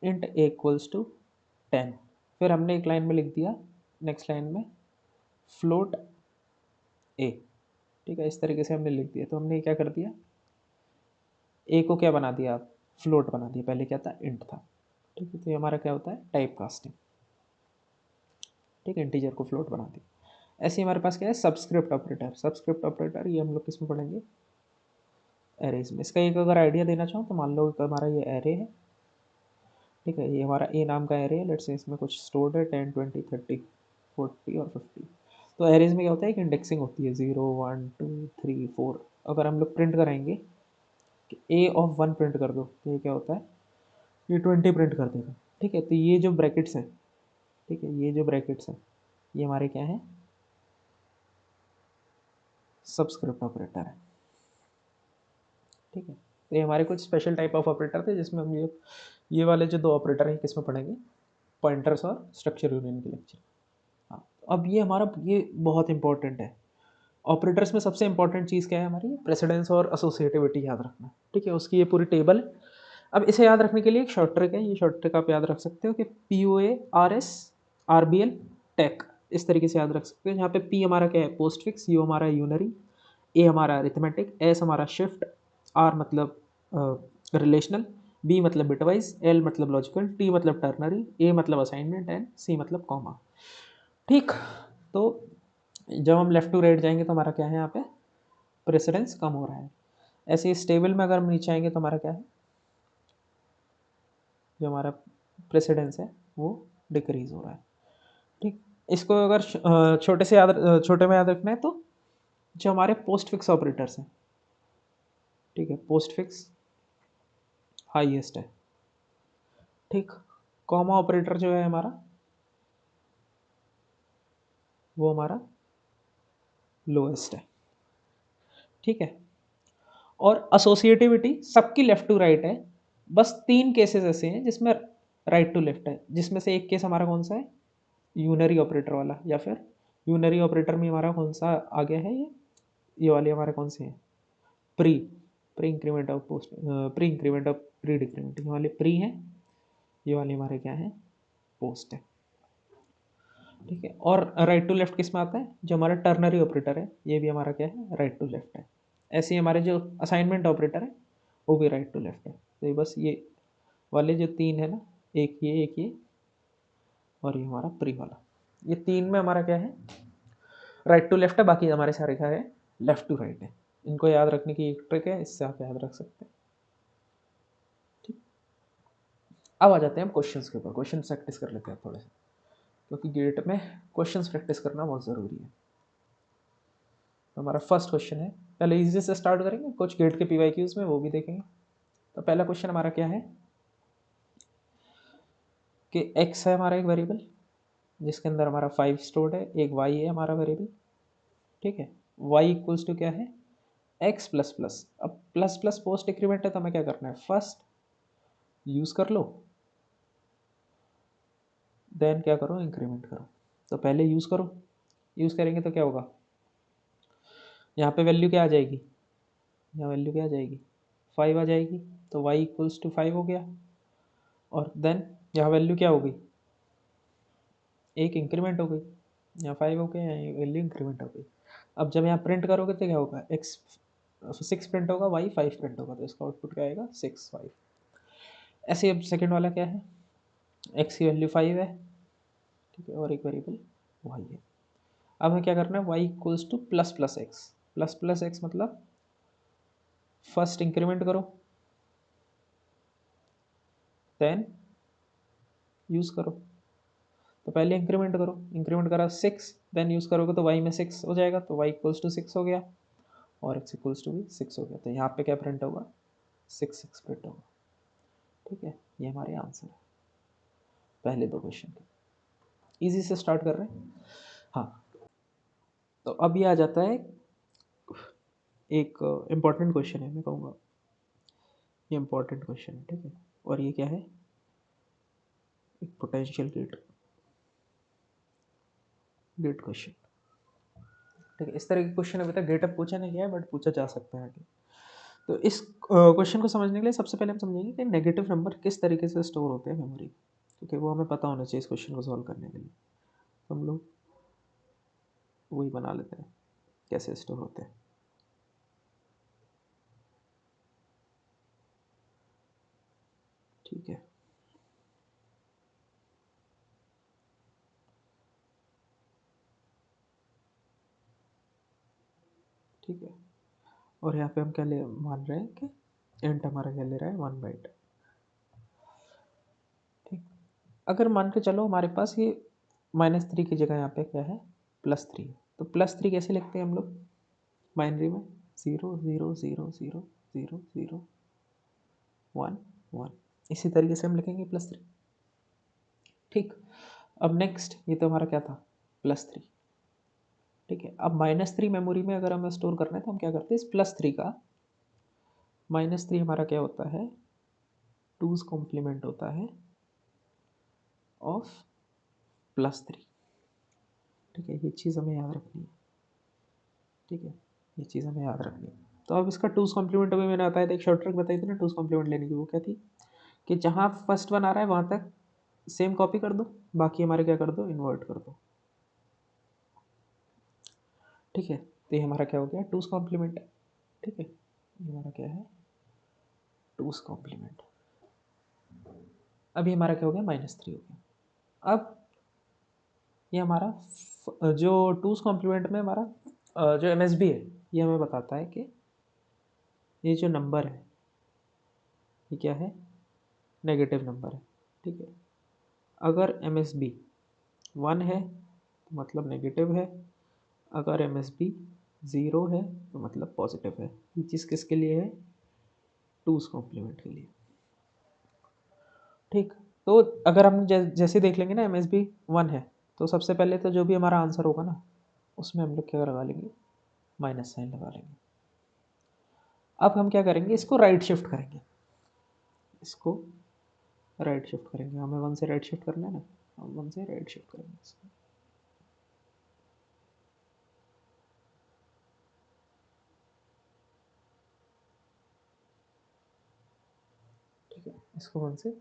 इंट a=10, फिर हमने एक लाइन में लिख दिया, नेक्स्ट लाइन में फ्लोट ए, ठीक है, इस तरीके से हमने लिख दिया, तो हमने क्या कर दिया, ए को क्या बना दिया, फ्लोट बना दिया, पहले क्या था इंट था, ठीक है, तो ये हमारा क्या होता है टाइप कास्टिंग, ठीक है, इंटीजर को फ्लोट बना दिया। ऐसे ही हमारे पास क्या है सबस्क्रिप्ट ऑपरेटर, सबस्क्रिप्ट ऑपरेटर ये हम लोग किस में पढ़ेंगे, एरेज में। इसका एक अगर आइडिया देना चाहूँ तो मान लो कि हमारा ये एरे है, ठीक है, ये हमारा ए नाम का एरे है, लेट्स से इसमें कुछ स्टोर्ड है 10 20 30 40 और 50, तो एरेज में क्या होता है कि इंडेक्सिंग होती है 0 1 2 3 4, अगर हम लोग प्रिंट कराएंगे कि ए ऑफ 1 प्रिंट कर दो तो ये क्या होता है, ये 20 प्रिंट कर देगा, ठीक है, तो ये जो ब्रैकेट्स हैं, ठीक है, ये जो ब्रैकेट्स हैं ये हमारे क्या है, सबस्क्रिप्ट ऑपरेटर है, ठीक है। तो ये हमारे कुछ स्पेशल टाइप ऑफ ऑपरेटर थे जिसमें हम ये वाले जो दो ऑपरेटर हैं किसमें पढ़ेंगे, पॉइंटर्स और स्ट्रक्चर यूनियन के लेक्चर। हाँ, अब ये हमारा ये बहुत इंपॉर्टेंट है, ऑपरेटर्स में सबसे इंपॉर्टेंट चीज़ क्या है हमारी, प्रेसिडेंस और एसोसिएटिविटी याद रखना, ठीक है, उसकी ये पूरी टेबल है। अब इसे याद रखने के लिए एक शॉर्ट ट्रिक है, ये शॉर्ट ट्रिक आप याद रख सकते हो कि POA RS RBL टेक, इस तरीके से याद रख सकते हो, यहाँ पे P हमारा क्या है पोस्ट फिक्स, U हमारा यूनरी, A हमारा अरिथमेटिक, S हमारा शिफ्ट, R मतलब रिलेशनल, B मतलब बिटवाइज, L मतलब लॉजिकल, T मतलब टर्नरी, A मतलब असाइनमेंट एंड C मतलब कॉमा, ठीक। तो जब हम लेफ्ट टू राइट जाएंगे तो हमारा क्या है यहाँ पे प्रेसिडेंस कम हो रहा है, ऐसे इस टेबल में अगर हम नीचे आएंगे तो हमारा क्या है, जो हमारा प्रेसिडेंस है वो डिक्रीज हो रहा है, ठीक। इसको अगर छोटे में याद रखना है तो जो हमारे पोस्ट फिक्स ऑपरेटर्स हैं, ठीक है, पोस्ट फिक्स हाईएस्ट है, ठीक, कॉमा ऑपरेटर जो है हमारा वो हमारा लोएस्ट है, ठीक है। और एसोसिएटिविटी सबकी लेफ्ट टू राइट है, बस 3 केसेस ऐसे हैं जिसमें राइट टू लेफ्ट है, जिसमें से एक केस हमारा कौन सा है, यूनरी ऑपरेटर वाला, या फिर यूनरी ऑपरेटर में हमारा कौन सा आ गया है, ये वाले हमारे कौन से हैं, pre pre increment of post, pre increment of pre decrement, ये वाले प्री हैं, ये वाले हमारे क्या है पोस्ट है, ठीक है। और राइट टू लेफ्ट किस में आता है, जो हमारा टर्नरी ऑपरेटर है ये भी हमारा क्या है राइट टू लेफ्ट है, ऐसे ही हमारे जो असाइनमेंट ऑपरेटर है वो भी राइट टू लेफ्ट है, तो ये बस ये वाले जो 3 है ना, एक ये और ये हमारा प्री वाला, ये 3 में हमारा क्या है राइट टू लेफ्ट है, बाकी हमारे सारे क्या है लेफ्ट टू राइट है। इनको याद रखने की एक ट्रिक है, इससे आप याद रख सकते हैं। ठीक, अब आ जाते हैं हम क्वेश्चंस के ऊपर। क्वेश्चन प्रैक्टिस कर लेते हैं थोड़े से, क्योंकि गेट में क्वेश्चंस प्रैक्टिस करना बहुत ज़रूरी है। तो हमारा फर्स्ट क्वेश्चन है, पहले इजी से स्टार्ट करेंगे, कुछ गेट के पीवाईक्यूज में वो भी देखेंगे। तो पहला क्वेश्चन हमारा क्या है कि x है हमारा एक वेरिएबल जिसके अंदर हमारा 5 स्टोर्ड है, एक y है हमारा वेरिएबल। ठीक है, y इक्वल्स टू क्या है x प्लस प्लस। अब प्लस प्लस पोस्ट इंक्रीमेंट है तो हमें क्या करना है, फर्स्ट यूज कर लो, देन क्या करो इंक्रीमेंट करो। तो पहले यूज करो, यूज करेंगे तो क्या होगा, यहाँ पे वैल्यू क्या आ जाएगी, यहाँ वैल्यू क्या आ जाएगी 5 आ जाएगी, तो y इक्वल्स टू 5 हो गया। और देन यहाँ वैल्यू क्या हो गई, एक इंक्रीमेंट हो गई, यहाँ 5 हो गया, यहाँ वैल्यू इंक्रीमेंट हो गई। अब जब यहाँ प्रिंट करोगे तो क्या होगा, x 6 प्रिंट होगा, y 5 प्रिंट होगा, तो इसका आउटपुट क्या आएगा 6 5। ऐसे अब सेकेंड वाला क्या है, x की वैल्यू 5 है, ठीक है, और एक वेरिएबल y है। अब हमें क्या करना है, y equals two plus plus x मतलब फर्स्ट इंक्रीमेंट करो देन यूज़ करो। तो पहले इंक्रीमेंट करो, इंक्रीमेंट करा 6, देन यूज़ करोगे तो y में 6 हो जाएगा, तो y इक्वल्स टू 6 हो गया और x इक्वल्स टू भी 6 हो गया। तो यहाँ पे क्या प्रिंट होगा 6 प्रिंट होगा। ठीक है, ये हमारे आंसर है पहले दो क्वेश्चन के। इजी से स्टार्ट कर रहे हैं। हाँ, तो अब ये आ जाता है एक इम्पॉर्टेंट क्वेश्चन है, मैं कहूँगा ये इम्पॉर्टेंट क्वेश्चन है। ठीक है, और ये क्या है, एक पोटेंशियल गेट क्वेश्चन। ठीक है, इस तरह के क्वेश्चन अभी तक गेट अप पूछा नहीं गया है, बट पूछा जा सकता है। तो इस क्वेश्चन को समझने के लिए सबसे पहले हम समझेंगे कि नेगेटिव नंबर किस तरीके से स्टोर होते हैं मेमोरी, क्योंकि वो हमें पता होना चाहिए इस क्वेश्चन को सॉल्व करने के लिए। तो हम लोग वही बना लेते हैं कैसे स्टोर होते हैं। ठीक है, ठीक है, और यहाँ पे हम क्या ले मान रहे हैं कि एंट हमारा क्या ले रहा है 1 बाइट। ठीक, अगर मान के चलो हमारे पास ये -3 की जगह यहाँ पे क्या है +3 है, तो +3 कैसे लिखते हैं हम लोग बाइनरी में, 0 0 0 0 0 0 1 1, इसी तरीके से हम लिखेंगे +3। ठीक, अब नेक्स्ट ये तो हमारा क्या था +3। ठीक है, अब -3 मेमोरी में अगर हमें स्टोर करना है तो हम क्या करते हैं, इस +3 का -3 हमारा क्या होता है, 2's कॉम्प्लीमेंट होता है ऑफ +3। ठीक है, ये चीज़ हमें याद रखनी है। ठीक है, ये चीज़ हमें याद रखनी है। तो अब इसका 2's कॉम्प्लीमेंट अभी मैंने बताया था, एक शॉर्ट ट्रिक बताई थी ना 2's कॉम्प्लीमेंट लेने की, वो क्या थी कि जहाँ फर्स्ट वन आ रहा है वहाँ तक सेम कॉपी कर दो, बाकी हमारे क्या कर दो इन्वर्ट कर दो। ठीक है, तो ये हमारा क्या हो गया 2's कॉम्प्लीमेंट। ठीक है, ये हमारा क्या है 2's कॉम्प्लीमेंट। अभी हमारा क्या हो गया -3 हो गया। अब ये हमारा जो 2's कॉम्प्लीमेंट में हमारा जो MSB है ये हमें बताता है कि ये जो नंबर है ये क्या है नेगेटिव नंबर है। ठीक है, अगर MSB 1 है तो मतलब नेगेटिव है, अगर MSB 0 है तो मतलब पॉजिटिव है। ये चीज़ किसके लिए है 2's कॉम्प्लीमेंट के लिए। ठीक, तो अगर हम जैसे देख लेंगे ना MSB 1 है तो सबसे पहले तो जो भी हमारा आंसर होगा ना उसमें हम लोग क्या लगा लेंगे माइनस साइन लगा लेंगे। अब हम क्या करेंगे, इसको राइट शिफ्ट करेंगे, इसको राइट शिफ्ट करेंगे, हमें 1 से राइट शिफ्ट करना है ना, हम 1 से राइट शिफ्ट करेंगे इसको। ठीक है, इसको 1 से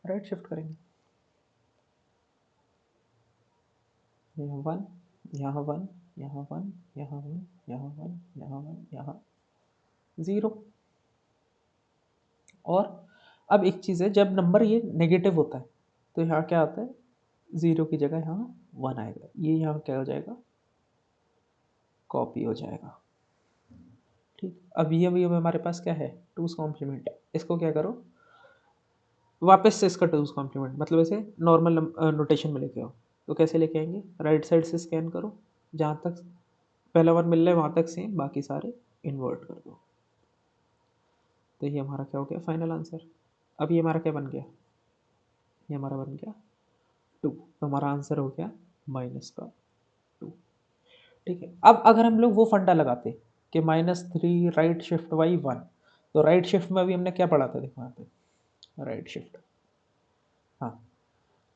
राइट शिफ्ट करेंगे, यहाँ 1 यहाँ 1 यहाँ 1 यहाँ 1 यहाँ 1 यहाँ 1 यहाँ 0। और अब एक चीज़ है, जब नंबर ये नेगेटिव होता है तो यहाँ क्या आता है 0 की जगह यहाँ 1 आएगा, ये यहाँ क्या हो जाएगा कॉपी हो जाएगा। ठीक, अब ये भी हमारे पास क्या है, टूज कॉम्प्लीमेंट। इसको क्या करो, वापस से इसका टूज कॉम्प्लीमेंट मतलब इसे नॉर्मल नोटेशन में लेके आओ। तो कैसे लेके आएंगे, राइट साइड से स्कैन करो, जहाँ तक पहला वन मिल रहा है वहाँ तक सेम, बाकी सारे इन्वर्ट कर दो। तो ये हमारा क्या हो गया फाइनल आंसर। अब ये हमारा क्या बन गया, ये हमारा बन गया 2, तो हमारा आंसर हो गया -2। ठीक है, अब अगर हम लोग वो फंडा लगाते कि -3 राइट शिफ्ट वाई 1, तो राइट शिफ्ट में अभी हमने क्या पढ़ा था, देखो यहाँ पे राइट शिफ्ट, हाँ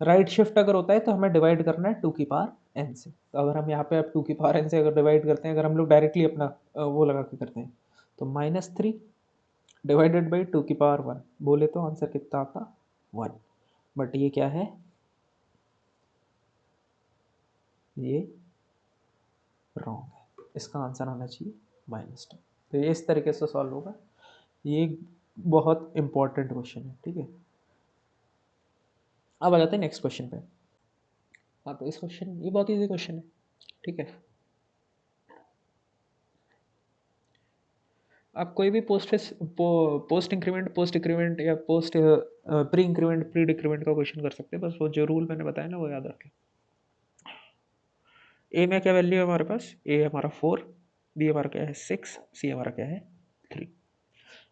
राइट शिफ्ट अगर होता है तो हमें डिवाइड करना है 2 की पावर n से। तो अगर हम यहाँ पे अब 2 की पावर n से अगर डिवाइड करते हैं, अगर हम लोग डायरेक्टली अपना वो लगा के करते हैं, तो -3 डिवाइडेड बाई 2 की पावर 1, बोले तो आंसर कितना आता 1। बट ये क्या है, ये रॉन्ग है, इसका आंसर आना चाहिए -2। तो ये इस तरीके से सॉल्व होगा। ये एक बहुत इंपॉर्टेंट क्वेश्चन है। ठीक है, अब आ जाते हैं नेक्स्ट क्वेश्चन पे। हाँ, तो इस क्वेश्चन, ये बहुत इजी क्वेश्चन है। ठीक है, आप कोई भी पोस्ट इंक्रीमेंट, पोस्ट इंक्रीमेंट या post pre increment, pre decrement का क्वेश्चन कर सकते हैं। बस वो जो रूल मैंने बताया ना वो याद रखें। ए में क्या वैल्यू है हमारे पास, ए हमारा 4, बी हमारा क्या है 6, सी हमारा क्या है 3।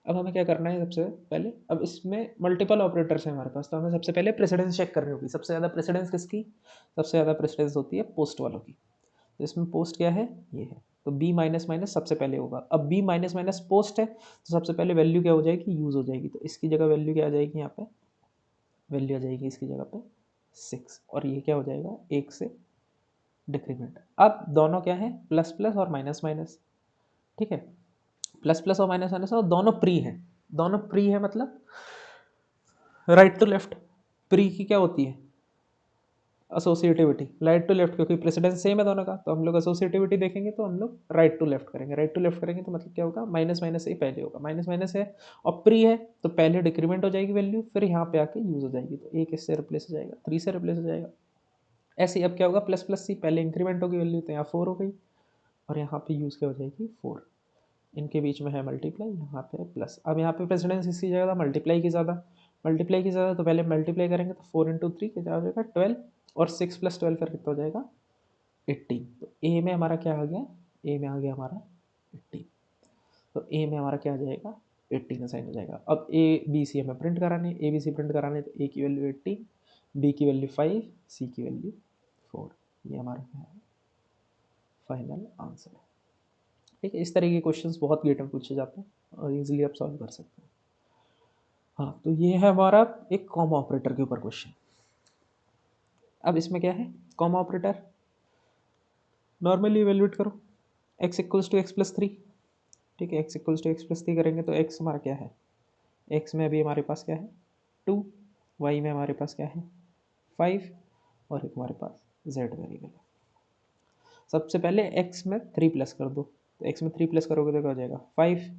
अब हमें क्या करना है, सबसे पहले अब इसमें मल्टीपल ऑपरेटर्स हैं हमारे पास, तो हमें सबसे पहले प्रेसिडेंस चेक करनी होगी। सबसे ज़्यादा प्रेसिडेंस किसकी, सबसे ज़्यादा प्रेसिडेंस होती है पोस्ट वालों की। तो इसमें पोस्ट क्या है, ये है, तो बी माइनस माइनस सबसे पहले होगा। अब बी माइनस माइनस पोस्ट है, तो सबसे पहले वैल्यू क्या हो जाएगी, यूज़ हो जाएगी। तो इसकी जगह वैल्यू क्या आ जाएगी, यहाँ पे वैल्यू आ जाएगी इसकी जगह पे 6, और ये क्या हो जाएगा 1 से डिक्रीमेंट। अब दोनों क्या है, प्लस प्लस और माइनस माइनस। ठीक है, प्लस प्लस और माइनस माइनस, और दोनों प्री हैं। दोनों प्री है मतलब राइट टू लेफ्ट। प्री की क्या होती है, एसोसिएटिविटी, राइट टू लेफ्ट, क्योंकि प्रेसिडेंस सेम है दोनों का, तो हम लोग एसोसिएटिविटी देखेंगे तो हम लोग राइट टू लेफ्ट करेंगे। राइट टू लेफ्ट करेंगे तो मतलब क्या होगा, माइनस माइनस से ही पहले होगा, माइनस माइनस है और प्री है, तो पहले डिक्रीमेंट हो जाएगी वैल्यू, फिर यहाँ पे आके यूज हो जाएगी। तो एक इससे रिप्लेस हो जाएगा, 3 से रिप्लेस हो जाएगा। ऐसे ही अब क्या होगा, प्लस प्लस सी, पहले इंक्रीमेंट होगी वैल्यू, तो यहाँ 4 हो गई, और यहाँ पे यूज़ क्या हो जाएगी 4। इनके बीच में है मल्टीप्लाई, यहाँ पे है प्लस। अब यहाँ पे प्रेसिडेंस इसकी ज़्यादा, मल्टीप्लाई की ज़्यादा, मल्टीप्लाई की ज़्यादा, तो पहले मल्टीप्लाई करेंगे तो 4 इंटू 3 क्या हो जाएगा 12, और 6 प्लस 12 फिर कितना हो जाएगा 18। तो ए में हमारा क्या आ गया, ए में आ गया हमारा 18। तो ए में हमारा क्या आ जाएगा 18 साइन हो जाएगा। अब ए बी सी हमें प्रिंट कराने, ए बी सी प्रिंट कराने, तो ए की वैल्यू 18, बी की वैल्यू 5, सी की वैल्यू 4। ये हमारा क्या है फाइनल आंसर है। ठीक है, इस तरह के क्वेश्चंस बहुत गेट में पूछे जाते हैं और इजीली आप सॉल्व कर सकते हैं। हाँ, तो ये है हमारा एक कॉमा ऑपरेटर के ऊपर क्वेश्चन। अब इसमें क्या है, कॉमा ऑपरेटर नॉर्मली इवेल्यूएट करो, x equals to X plus 3। ठीक है, x equals to X plus 3 करेंगे तो x हमारा क्या है, x में अभी हमारे पास क्या है 2, y में हमारे पास क्या है 5, और एक हमारे पास z वेरिएबल है। सबसे पहले x में 3 प्लस कर दो, तो x में 3 प्लस करोगे तो क्या हो जाएगा 5।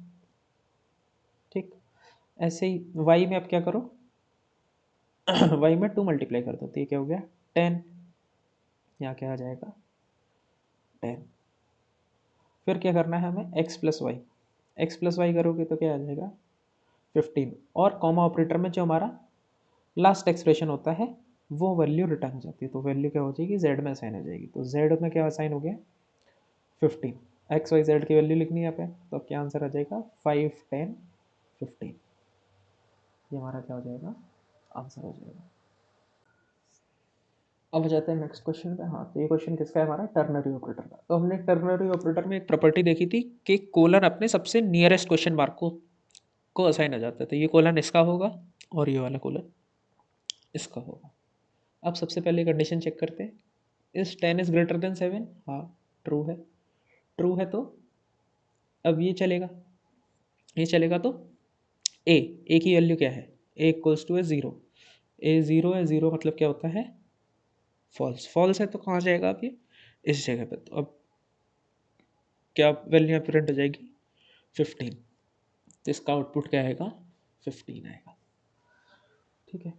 ठीक, ऐसे ही y में अब क्या करो y में 2 मल्टीप्लाई कर दो, तो ये क्या हो गया 10, यहाँ क्या आ जाएगा 10। फिर क्या करना है हमें x plus Y, X plus Y करोगे तो क्या आ जाएगा 15, और कॉमा ऑपरेटर में जो हमारा लास्ट एक्सप्रेशन होता है वो वैल्यू रिटर्न हो जाती है, तो वैल्यू क्या हो जाएगी z में असाइन हो जाएगी। तो z में क्या असाइन हो गया 15, एक्स वाई जेड की वैल्यू लिखनी है यहाँ पे, तो अब क्या आंसर आ जाएगा 5, 10, 15। ये हमारा क्या हो जाएगा आंसर हो जाएगा। अब हो जाता है नेक्स्ट क्वेश्चन पे। हाँ, तो ये क्वेश्चन किसका है हमारा टर्नरी ऑपरेटर का। तो हमने टर्नरी ऑपरेटर में एक प्रॉपर्टी देखी थी कि कोलन अपने सबसे नियरेस्ट क्वेश्चन मार्क को असाइन हो जाता है। तो ये कोलन इसका होगा और ये वाला कोलन इसका होगा। अब सबसे पहले कंडीशन चेक करते हैं, इस 10 इज ग्रेटर देन 7, हाँ ट्रू है। ट्रू है तो अब ये चलेगा, ये चलेगा तो ए की वैल्यू क्या है, ए इक्वल्स टू है 0, ए 0 है, 0 मतलब क्या होता है फॉल्स, फॉल्स है तो कहाँ जाएगा अब ये इस जगह पे। तो अब क्या वैल्यू यहाँ प्रिंट हो जाएगी 15, तो इसका आउटपुट क्या आएगा 15 आएगा। ठीक है,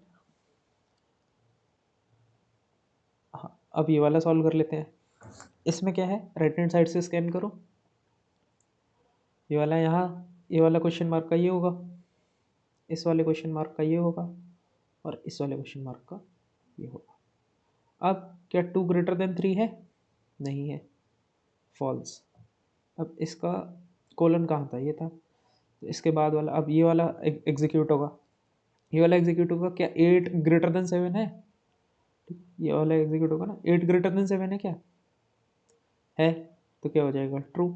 हाँ अब ये वाला सॉल्व कर लेते हैं। इसमें क्या है, राइट हैंड साइड से स्कैन करो, ये वाला यहाँ, ये वाला क्वेश्चन मार्क का ये होगा, इस वाले क्वेश्चन मार्क का ये होगा, और इस वाले क्वेश्चन मार्क का ये होगा। अब क्या 2 ग्रेटर देन 3 है? नहीं है, फॉल्स। अब इसका कोलन कहाँ था? ये था। तो इसके बाद वाला, अब ये वाला एग्जीक्यूट होगा, ये वाला एग्जीक्यूट होगा। क्या 8 ग्रेटर देन 7 है? ठीक, ये वाला एग्जीक्यूट होगा ना। 8 ग्रेटर देन 7 है क्या? है। तो क्या हो जाएगा? ट्रू।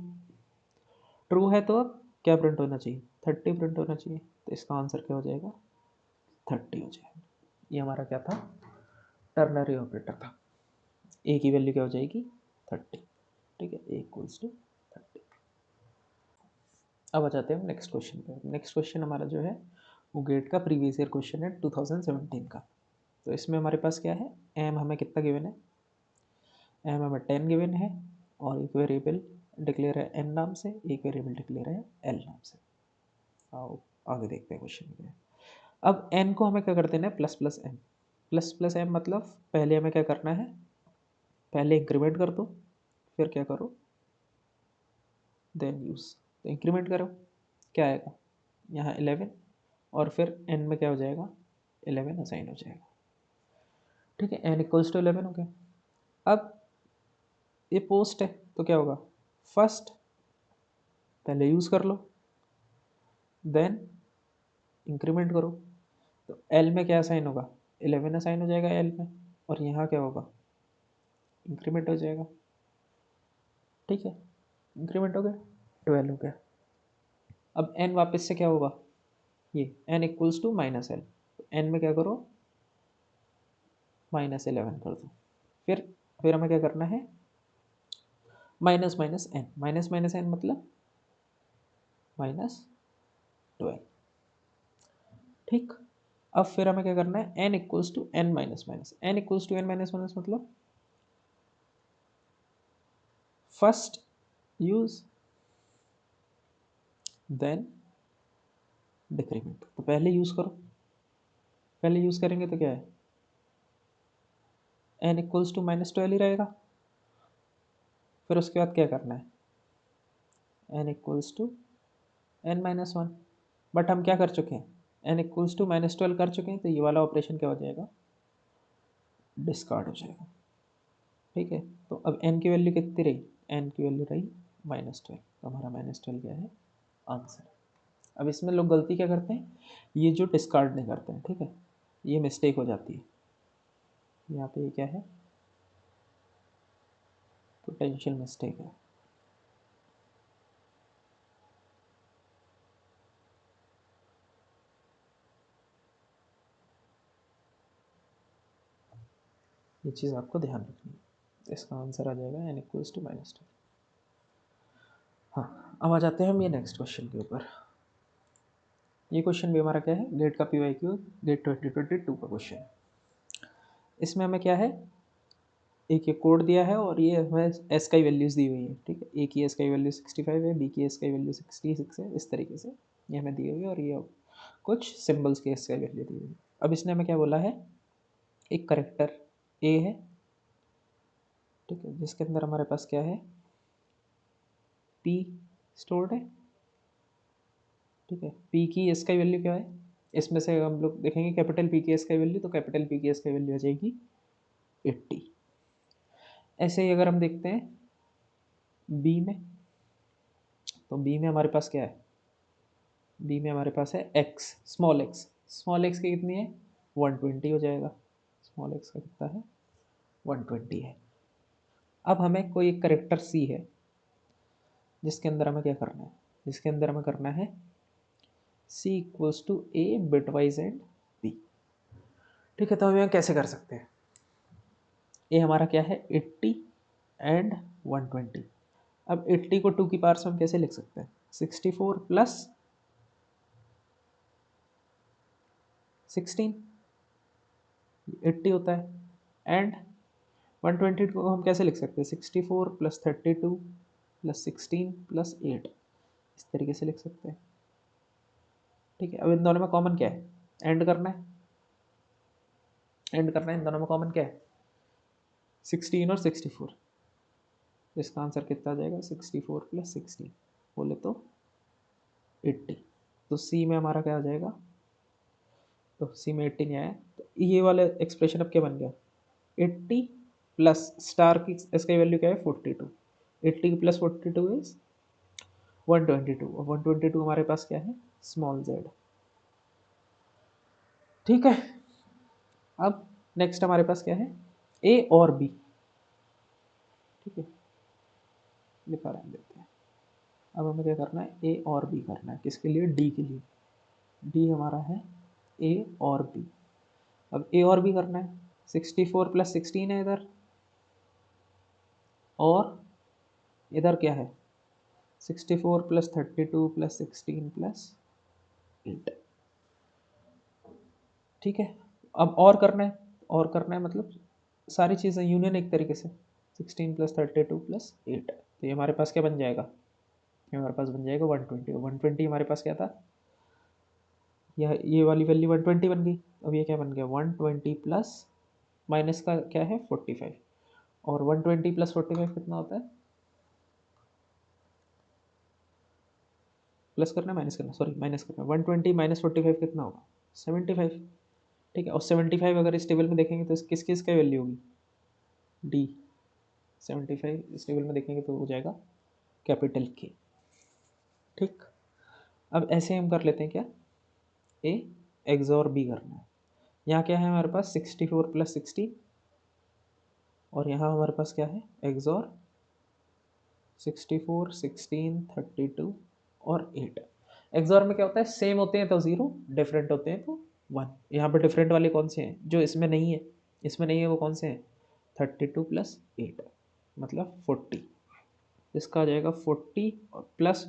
ट्रू है तो अब क्या प्रिंट होना चाहिए? 30 प्रिंट होना चाहिए। तो इसका आंसर क्या हो जाएगा? 30 हो जाएगा। ये हमारा क्या था? टर्नरी ऑपरेटर था। ए की वैल्यू क्या हो जाएगी? 30। ठीक है, ए इक्वल्स टू 30। अब आ जाते हैं हम नेक्स्ट क्वेश्चन पे। नेक्स्ट क्वेश्चन हमारा जो है वो गेट का प्रीवियस ईयर क्वेश्चन है 2017 का। तो इसमें हमारे पास क्या है, एम हमें कितना गिवन है? एम हमें 10 गिवन है, और एक वेरिएबल डिक्लेयर है एन नाम से, एक वेरिएबल डिक्लेयर है एल नाम से। आओ आगे देखते हैं क्वेश्चन में। अब एन को हमें क्या कर देना है? Plus plus M. Plus plus M मतलब पहले हमें क्या करना है? पहले इंक्रीमेंट कर दो, फिर क्या करो? Then use. तो इंक्रीमेंट करो, क्या आएगा? यहाँ 11, और फिर एन में क्या हो जाएगा? 11 असाइन हो जाएगा। ठीक है, एन इक्वल्स टू 11 हो गया। अब ये पोस्ट है तो क्या होगा? फर्स्ट पहले यूज़ कर लो, देन इंक्रीमेंट करो। तो एल में क्या असाइन होगा? 11 असाइन हो जाएगा एल में, और यहाँ क्या होगा? इंक्रीमेंट हो जाएगा। ठीक है, इंक्रीमेंट हो गया, 12 हो गया। अब एन वापस से क्या होगा? ये N equals to minus L. N में क्या करो? -11 कर दो। फिर हमें क्या करना है? Minus minus N, minus minus N मतलब -12। ठीक। अब फिर हमें क्या करना है? N equals to N minus minus, N equals to N minus minus मतलब फर्स्ट यूज देन डिक्रीमेंट। तो पहले यूज करो, पहले यूज करेंगे तो क्या है? एन इक्वल्स टू -12 ही रहेगा। फिर उसके बाद क्या करना है? N equals to n-1। But हम क्या कर चुके हैं? एन इक्वल्स टू -12 कर चुके हैं, तो ये वाला ऑपरेशन क्या हो जाएगा? डिस्कार्ड हो जाएगा। ठीक है, तो अब n की वैल्यू कितनी रही? n की वैल्यू रही -12। तो हमारा -12 क्या है? आंसर। अब इसमें लोग गलती क्या करते हैं? ये जो डिस्कार्ड नहीं करते हैं, ठीक है, ये मिस्टेक हो जाती है। यहाँ पे ये क्या है? पोटेंशियल मिस्टेक है। ये चीज़ आपको ध्यान रखनी है। तो इसका आंसर आ जाएगा n इक्वल्स टू -12। हाँ, अब आ जाते हैं हम ये नेक्स्ट क्वेश्चन के ऊपर। ये क्वेश्चन भी हमारा क्या है? गेट का PYQ गेट 2022 का क्वेश्चन है। इसमें हमें क्या है? एक ये कोड दिया है, और ये हमें एस की वैल्यूज़ दी हुई है। ठीक है, ए की एस की वैल्यू 65 है, बी की एस की वैल्यू 66 है। इस तरीके से ये हमें दी हुई है, और ये कुछ सिम्बल्स की एस की वैल्यू दी हुई है। अब इसने हमें क्या बोला है? एक करेक्टर ए है, ठीक है, जिसके अंदर हमारे पास क्या है? पी स्टोर्ड है। ठीक है, पी की एस की वैल्यू क्या है? इसमें से हम लोग देखेंगे कैपिटल पी की एस की वैल्यू, तो कैपिटल पी की एस की वैल्यू आ जाएगी 80। ऐसे ही अगर हम देखते हैं बी में, तो बी में हमारे पास क्या है? बी में हमारे पास है x, small x. Small x की कितनी है? 120 हो जाएगा। स्मॉल एक्स का कितना है? 120 है। अब हमें कोई एक करेक्टर सी है, जिसके अंदर हमें क्या करना है? जिसके अंदर हमें करना है C equals to A bitwise and B. ठीक है, तो हम यहाँ कैसे कर सकते हैं? ए हमारा क्या है? 80 एंड 120। अब 80 को 2 की पावर से हम कैसे लिख सकते हैं? 64 प्लस 16, 80 होता है। एंड 120 को हम कैसे लिख सकते हैं? 64 प्लस 32 प्लस 16 प्लस 8, इस तरीके से लिख सकते हैं। ठीक है, अब इन दोनों में कॉमन क्या है? एंड करना है, एंड करना है। इन दोनों में कॉमन क्या है? 16 और 64। इसका आंसर कितना आ जाएगा 64 + 16 बोले तो 80। तो सी में हमारा क्या आ जाएगा, तो सी में 80 नहीं आया, तो ये वाला एक्सप्रेशन अब क्या बन गया 80 प्लस स्टार की इसका वैल्यू क्या है 42, 80 प्लस 42 इज 122 और 122 हमारे पास क्या है स्मॉल z। ठीक है, अब नेक्स्ट हमारे पास क्या है ए और बी। ठीक है, लिखा रहने देते हैं। अब हमें क्या करना है ए और बी करना है, किसके लिए डी के लिए। डी हमारा है ए और बी। अब ए और बी करना है 64 + 16 है इधर, और इधर क्या है 64 + 32 + 16 + 8। ठीक है, अब और करना है, और करना है मतलब सारी चीज़ें यूनियन एक तरीके से 16 + 32 + 8। तो ये हमारे पास क्या बन जाएगा, ये हमारे पास बन जाएगा 120। 120 हमारे पास क्या था, यह ये वाली वैल्यू 120 बन गई। अब ये क्या बन गया 120 प्लस माइनस का क्या है 45, और 120 + 45 कितना होता है, प्लस करना है माइनस करना, सॉरी माइनस करना। 120 - 45 कितना होगा 75। ठीक है, और 75 अगर इस टेबल में देखेंगे तो किस किस का वैल्यू होगी डी। 75 इस टेबल में देखेंगे तो हो जाएगा कैपिटल के। ठीक, अब ऐसे हम कर लेते हैं क्या ए एक्सॉर बी करना है। यहाँ क्या है हमारे पास 64 + 60, और यहाँ हमारे पास क्या है एक्सॉर 64 16 32 और 8। एक्सॉर में क्या होता है सेम होते हैं तो 0, डिफरेंट होते हैं तो 1। यहाँ पर डिफरेंट वाले कौन से हैं जो इसमें नहीं है, इसमें नहीं है वो कौन से हैं 32 + 8 मतलब 40। इसका आ जाएगा 40 +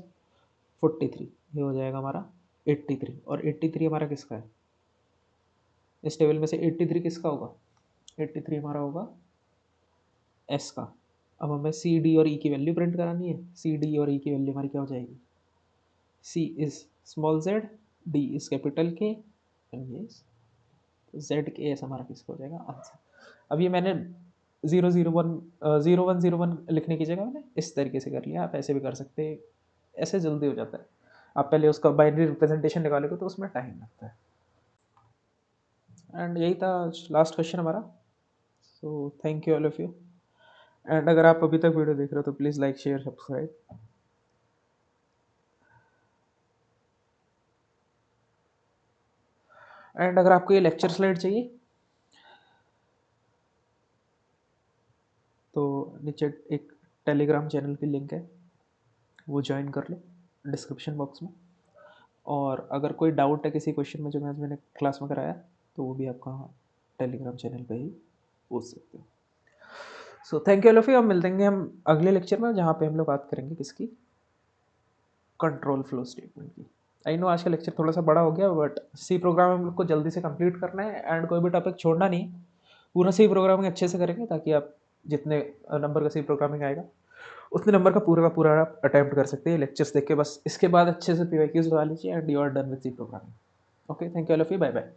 43, ये हो जाएगा हमारा 83। और 83 हमारा किसका है, इस टेबल में से 83 किसका होगा 83 हमारा होगा एस का। अब हमें सी डी और ई की वैल्यू प्रिंट करानी है। सी डी और ई की वैल्यू हमारी क्या हो जाएगी, C is small Z, D is capital K, and ये जेड के एस हमारा किसका हो जाएगा आंसर। अब ये मैंने 0101 लिखने की जगह मैंने इस तरीके से कर लिया, आप ऐसे भी कर सकते हैं, ऐसे जल्दी हो जाता है। आप पहले उसका बाइनरी रिप्रेजेंटेशन निकालोगे तो उसमें टाइम लगता है। एंड यही था लास्ट क्वेश्चन हमारा। So thank you all of you. And अगर आप अभी तक वीडियो देख रहे हो तो please like share subscribe. And अगर आपको ये लेक्चर स्लाइड चाहिए तो नीचे एक टेलीग्राम चैनल की लिंक है, वो ज्वाइन कर लो डिस्क्रिप्शन बॉक्स में। और अगर कोई डाउट है किसी क्वेश्चन में जो मैंने क्लास में कराया तो वो भी आपका टेलीग्राम चैनल पे ही पूछ सकते हो। So thank you all of you. अब मिलते हैं हम अगले लेक्चर में जहाँ पे हम लोग बात करेंगे किसकी, कंट्रोल फ्लो स्टेटमेंट की। आई नो आज का लेक्चर थोड़ा सा बड़ा हो गया, बट सी प्रोग्राम हम लोग को जल्दी से कंप्लीट करना है एंड कोई भी टॉपिक छोड़ना नहीं, पूरा सी प्रोग्रामिंग अच्छे से करेंगे ताकि आप जितने नंबर का सी प्रोग्रामिंग आएगा उतने नंबर का पूरा आप अटैम्प्ट कर सकते हैं लेक्चर्स देख के। बस इसके बाद अच्छे से PYQs लगा लीजिए and you are done with C programming. Okay, thank you all of you, bye bye.